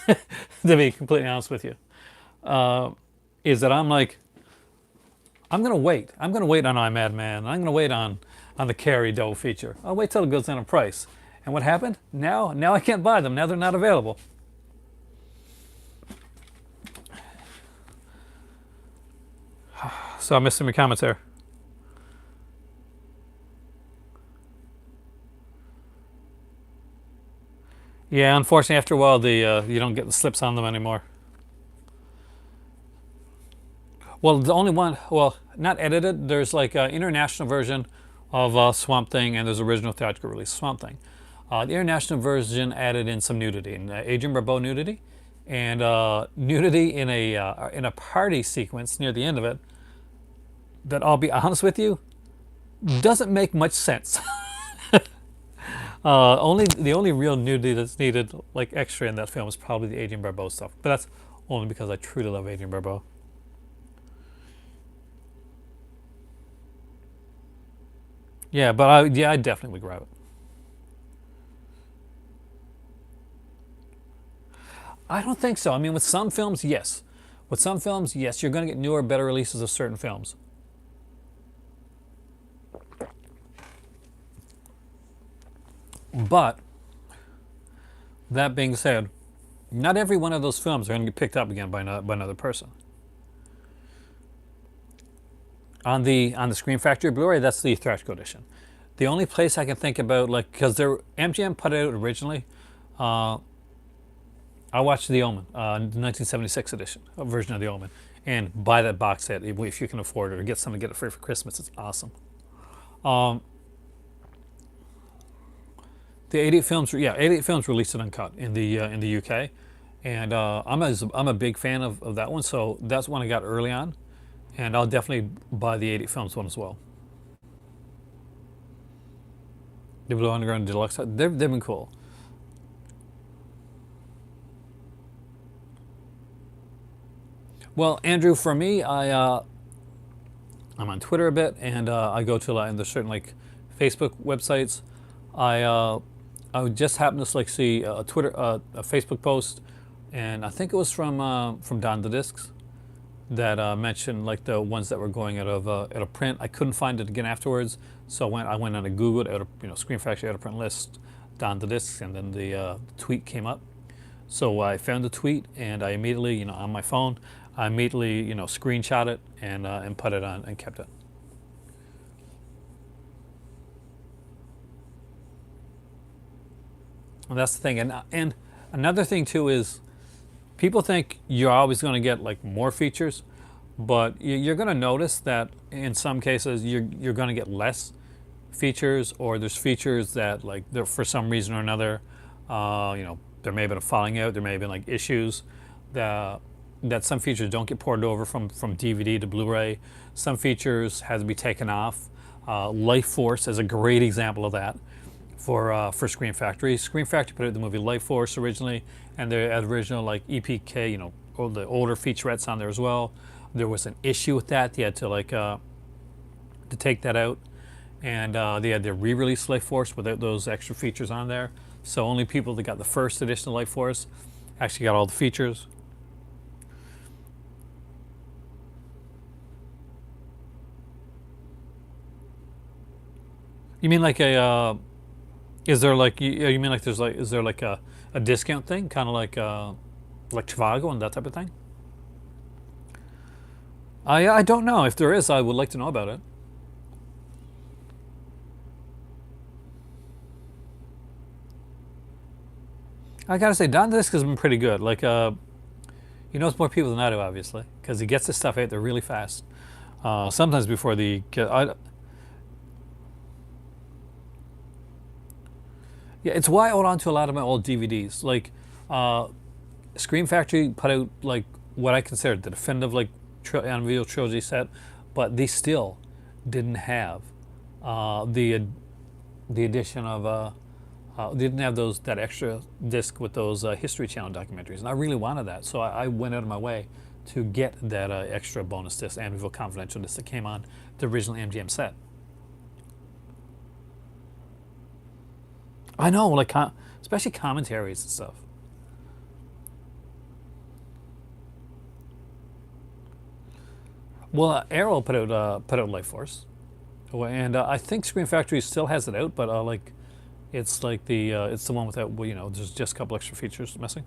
to be completely honest with you. Is that I'm like, I'm going to wait. I'm going to wait on I Madman. I'm going to wait on the Carrie Doe feature. I'll wait till it goes down in price. And what happened? Now I can't buy them. Now they're not available. So I missed some of your comments there. Yeah, unfortunately, after a while, you don't get the slips on them anymore. Well, the only one, well, not edited. There's like an international version of Swamp Thing, and there's original theatrical release of Swamp Thing. The international version added in some nudity, and Adrian Barbeau nudity, and nudity in a party sequence near the end of it. That, I'll be honest with you, doesn't make much sense. The only real nudity that's needed, like extra in that film, is probably the Adrian Barbeau stuff. But that's only because I truly love Adrian Barbeau. Yeah, but I definitely would grab it. I don't think so. I mean, with some films, yes. With some films, yes, you're going to get newer, better releases of certain films. But that being said, not every one of those films are going to get picked up again by another person. On the Screen Factory Blu-ray, that's the theatrical edition. The only place I can think about, like, because MGM put it out originally, I watched the Omen, 1976 edition, a version of the Omen, and buy that box set if you can afford it, or get something to get it free for Christmas. It's awesome. The 88 films, 88 films released it uncut in the UK, and I'm a big fan of that one, so that's one I got early on, and I'll definitely buy the 88 films one as well. The Blue Underground Deluxe, they've been cool. Well, Andrew, for me, I'm on Twitter a bit, and I go to and there's certain like Facebook websites. I just happened to like see a Facebook post, and I think it was from Don the Discs that mentioned like the ones that were going out of print. I couldn't find it again afterwards, so I went on a Google out of Screen Factory out of print list, Don the Discs, and then the tweet came up. So I found the tweet, and I immediately on my phone, I immediately screenshot it and put it on and kept it. And that's the thing, and another thing too is people think you're always going to get like more features, but you're going to notice that in some cases you're going to get less features, or there's features that like for some reason or another, there may have been a falling out, there may have been like issues that some features don't get ported over from DVD to Blu-ray. Some features had to be taken off. Life Force is a great example of that. For Screen Factory. Screen Factory put out the movie Life Force originally, and the original like EPK, all the older featurettes on there as well. There was an issue with that. They had to to take that out, and they had to re-release Life Force without those extra features on there. So only people that got the first edition of Life Force actually got all the features. You mean like a is there like you mean like there's like is there like a discount thing, kind of like Trivago and that type of thing? I don't know. If there is, I would like to know about it. I gotta say, Don Disc has been pretty good. Like, he knows more people than I do, obviously, because he gets this stuff out there really fast. Sometimes before yeah, it's why I hold on to a lot of my old DVDs. Like, Scream Factory put out like what I consider the definitive like Unreal trilogy set, but they still didn't have the addition of they didn't have that extra disc with those History Channel documentaries, and I really wanted that, so I went out of my way to get that extra bonus disc, Amityville Confidential disc that came on the original MGM set. I know, like especially commentaries and stuff. Well, Arrow put out Life Force, and I think Screen Factory still has it out, but like it's like it's the one without there's just a couple extra features missing.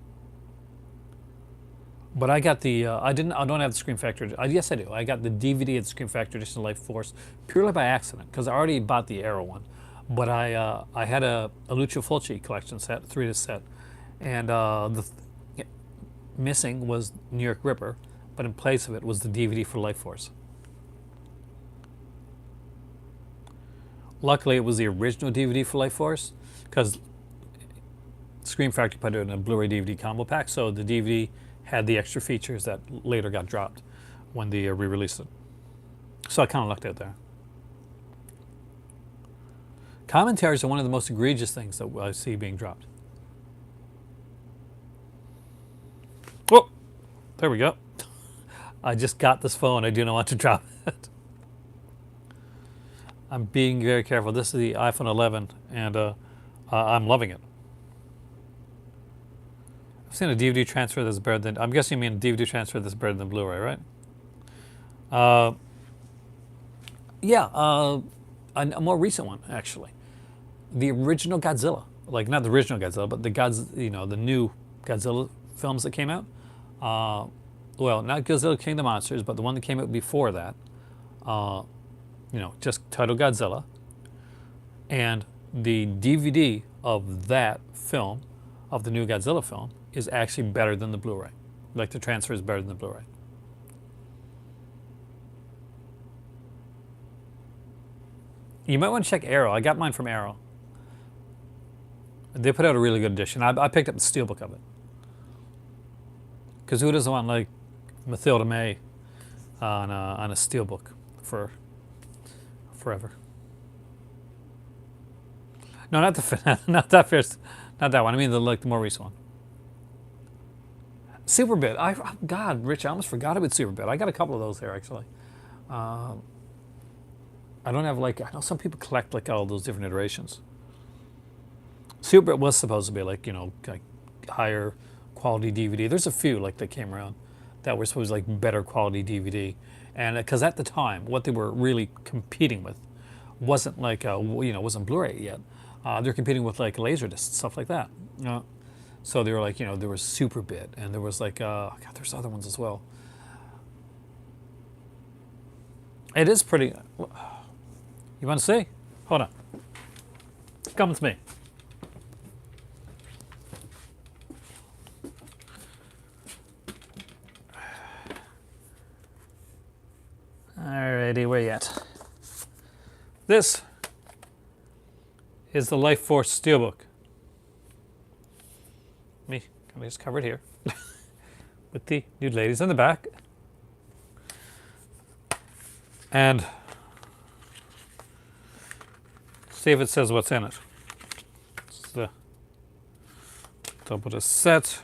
But I got I don't have the Screen Factory. Yes, I do. I got the DVD of the Screen Factory edition of Life Force purely by accident because I already bought the Arrow one. But I had a Lucio Fulci collection set, 3-disc set, and missing was New York Ripper, but in place of it was the DVD for Life Force. Luckily, it was the original DVD for Life Force because Scream Factory put it in a Blu-ray DVD combo pack, so the DVD had the extra features that later got dropped when they re-released it. So I kind of lucked out there. Commentaries are one of the most egregious things that I see being dropped. Oh, there we go. I just got this phone. I do not want to drop it. I'm being very careful. This is the iPhone 11, and I'm loving it. I've seen a DVD transfer that's better than... I'm guessing you mean a DVD transfer that's better than Blu-ray, right? Yeah, a more recent one, actually. The original Godzilla. Like, not the original Godzilla, but the new Godzilla films that came out. Well, not Godzilla King of the Monsters, but the one that came out before that. Just titled Godzilla. And the DVD of that film, of the new Godzilla film, is actually better than the Blu-ray. Like, the transfer is better than the Blu-ray. You might want to check Arrow. I got mine from Arrow. They put out a really good edition. I picked up the steelbook of it. Because who doesn't want, like, Mathilda May on a steelbook for forever? No, not not that first, not that one. I mean the more recent one. Superbit. God, Rich, I almost forgot about Superbit. I got a couple of those there actually. I don't have I know some people collect all those different iterations. Superbit was supposed to be like higher quality DVD. There's a few that came around that were supposed to be better quality DVD, and because at the time what they were really competing with wasn't wasn't Blu-ray yet. They're competing with Laserdisc stuff like that. So they were there was Superbit, and there was God, there's other ones as well. It is pretty. You want to see? Hold on. Come with me. Alrighty, where you at? This is the Life Force Steelbook. Me, just covered here with the nude ladies in the back. And see if it says what's in it. It's the double disc set.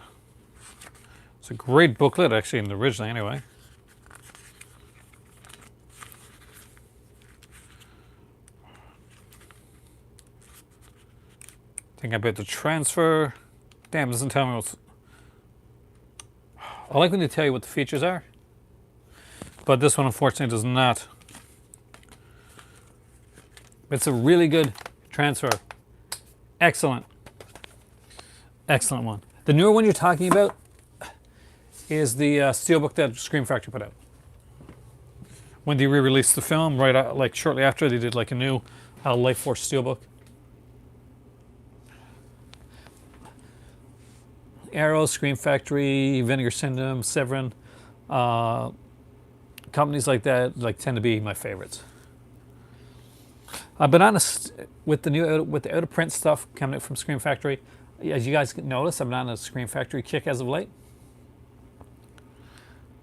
It's a great booklet, actually, in the original anyway. Think about the transfer. Damn, it doesn't tell me what's... I like when they tell you what the features are, but this one unfortunately does not. It's a really good transfer. Excellent. Excellent one. The newer one you're talking about is the steelbook that Scream Factory put out. When they re-released the film, right shortly after, they did a new Life Force steelbook. Arrow, Scream Factory, Vinegar Syndrome, Severin, companies like that like tend to be my favorites. But honest with the out of print stuff coming out from Scream Factory, as you guys notice, I'm not on a Scream Factory kick as of late.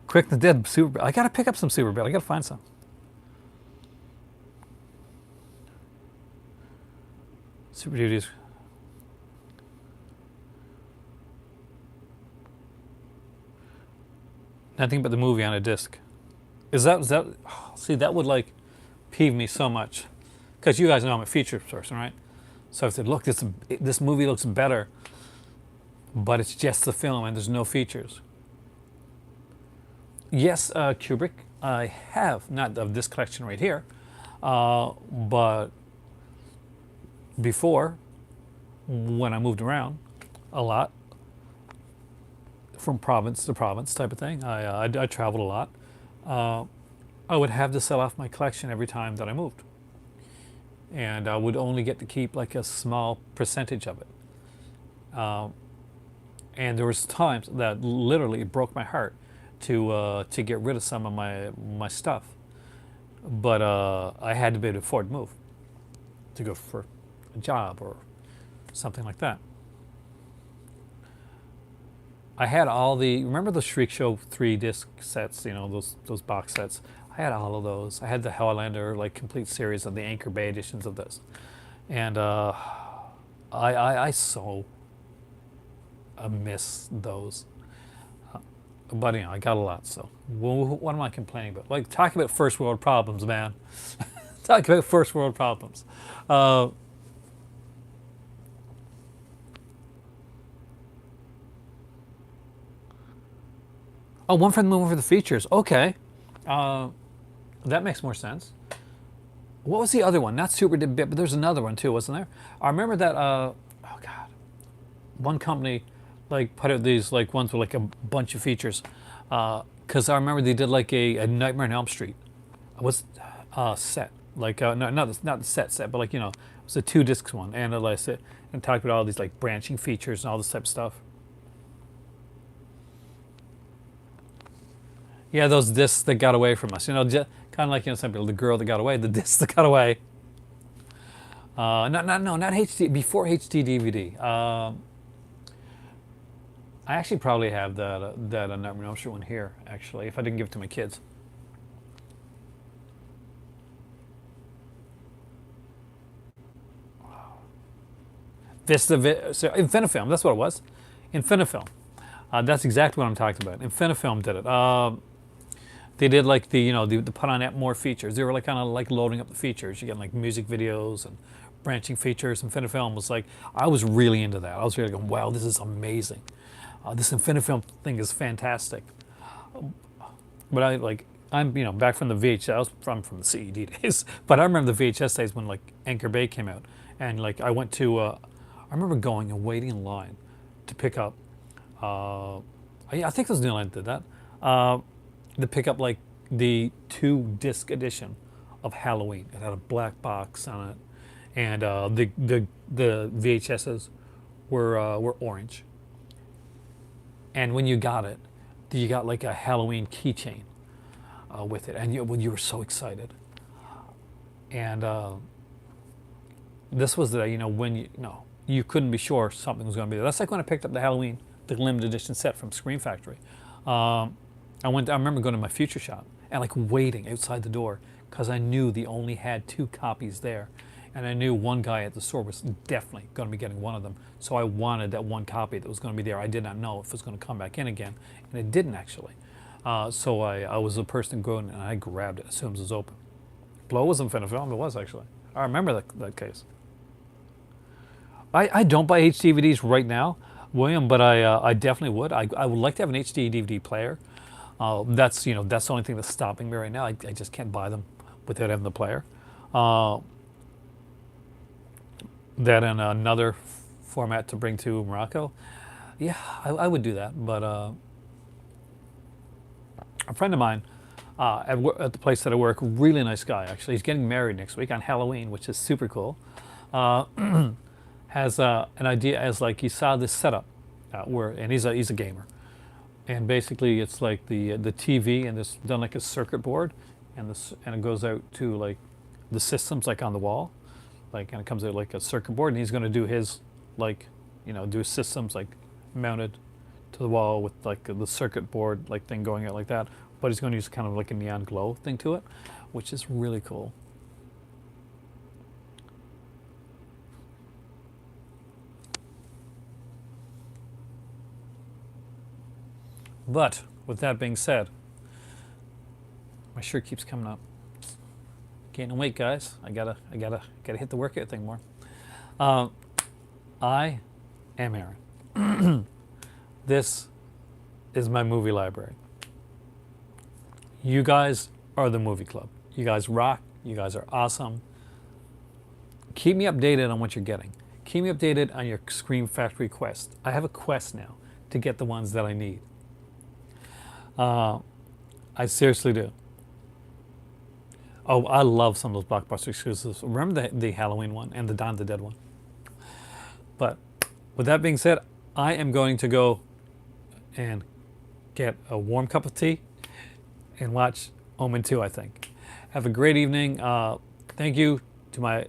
Quick the Dead Super. I gotta pick up some Super Bad. I gotta find some. Super Duties. Nothing but the movie on a disc. Is that? Oh, see, that would like peeve me so much, because you guys know I'm a feature person, right? So I said, look, this movie looks better, but it's just the film and there's no features. Yes, Kubrick, I have not of this collection right here, but before, when I moved around a lot, from province to province type of thing, I traveled a lot. I would have to sell off my collection every time that I moved, and I would only get to keep like a small percentage of it. And there was times that literally it broke my heart to get rid of some of my stuff, but I had to be able to afford to move, to go for a job or something like that. I had all remember the Shriek Show 3-disc sets, those box sets. I had all of those. I had the Highlander like complete series of the Anchor Bay editions of this, and I so miss those. But I got a lot. So what am I complaining about? Like, talk about first world problems, man. Talk about first world problems. Oh, one for the movie, one for the features. Okay. That makes more sense. What was the other one? Not Super Bit, but there's another one too, wasn't there? I remember that, oh God. One company like put out these like ones with like a bunch of features. Because I remember they did like a Nightmare on Elm Street. Was set. Like, no, not the set, but like, it was a 2-disc one. And like I said, and talked about all these like branching features and all this type of stuff. Yeah, those discs that got away from us. Kind of like, some people, the girl that got away, the discs that got away. Not HD, before HD DVD. I actually probably have that Nightmare on Elm Street one here, actually, if I didn't give it to my kids. So Infinifilm, that's what it was. Infinifilm. That's exactly what I'm talking about. Infinifilm did it. They did like they put on more features. They were like kind of like loading up the features. You get like music videos and branching features. Infinifilm was like, I was really into that. I was really going, wow, this is amazing. This Infinifilm thing is fantastic. But I'm back from the VHS. I was from the CED days, but I remember the VHS days when like Anchor Bay came out, and like I went to, I remember going and waiting in line to pick up. I think it was New Line that did that. To pick up like the 2-disc edition of Halloween. It had a black box on it, and the VHSs were orange. And when you got it, you got like a Halloween keychain with it, and you were so excited. And this was when you couldn't be sure something was going to be there. That's like when I picked up the limited edition set from Scream Factory. I remember going to my future shop and like waiting outside the door because I knew they only had 2 copies there, and I knew one guy at the store was definitely going to be getting one of them. So I wanted that one copy that was going to be there. I did not know if it was going to come back in again, and it didn't actually. So I was the person going and I grabbed it as soon as it was open. Blow was Infinifilm. It was actually. I remember that case. I don't buy HDVDs right now, William, but I definitely would. I would like to have an HD DVD player. That's the only thing that's stopping me right now. I just can't buy them without having the player. That and another format to bring to Morocco. Yeah, I would do that. But a friend of mine at the place that I work, really nice guy actually. He's getting married next week on Halloween, which is super cool. Has an idea as like he saw this setup and he's a gamer, and basically it's like the TV and this done like a circuit board, and it goes out to like the systems like on the wall, like, and it comes out like a circuit board, and he's going to do his like, do systems like mounted to the wall with like the circuit board like thing going out like that, but he's going to use kind of like a neon glow thing to it, which is really cool. But with that being said, my shirt keeps coming up. Gaining weight, guys. I gotta hit the workout thing more. I am Aaron. This is my movie library. You guys are the movie club. You guys rock. You guys are awesome. Keep me updated on what you're getting. Keep me updated on your Scream Factory quest. I have a quest now to get the ones that I need. I seriously do. Oh, I love some of those blockbuster exclusives. Remember the Halloween one and the Dawn of the Dead one. But with that being said, I am going to go and get a warm cup of tea and watch Omen 2, I think. Have a great evening. Thank you to my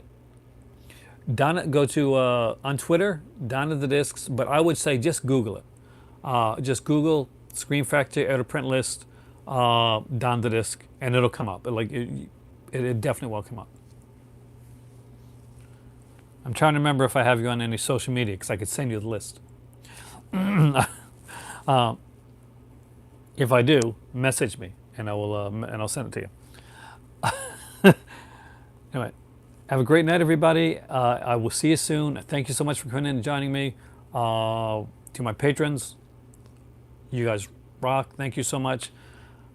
Donna. Go to on Twitter, Donna the Discs, but I would say just Google it. Just Google Scream Factory out of print list, Don the Disc, and it'll come up. It definitely will come up. I'm trying to remember if I have you on any social media, because I could send you the list. If I do, message me, and I'll send it to you. Anyway, have a great night, everybody. I will see you soon. Thank you so much for coming in and joining me. To my patrons, you guys rock. Thank you so much.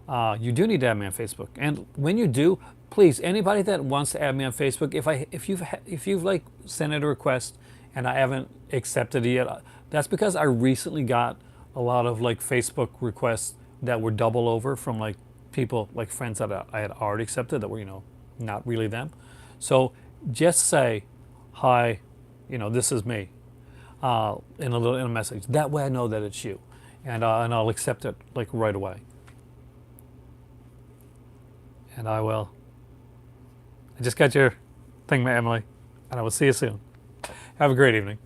You do need to add me on Facebook, and when you do, please, anybody that wants to add me on Facebook, if you've like sent out a request and I haven't accepted it yet, that's because I recently got a lot of like Facebook requests that were double over from like people, like friends that I had already accepted that were not really them. So just say hi, this is me, in a message. That way I know that it's you, and I'll accept it like right away. And I just got your thing, Emily, and I will see you soon. Have a great evening.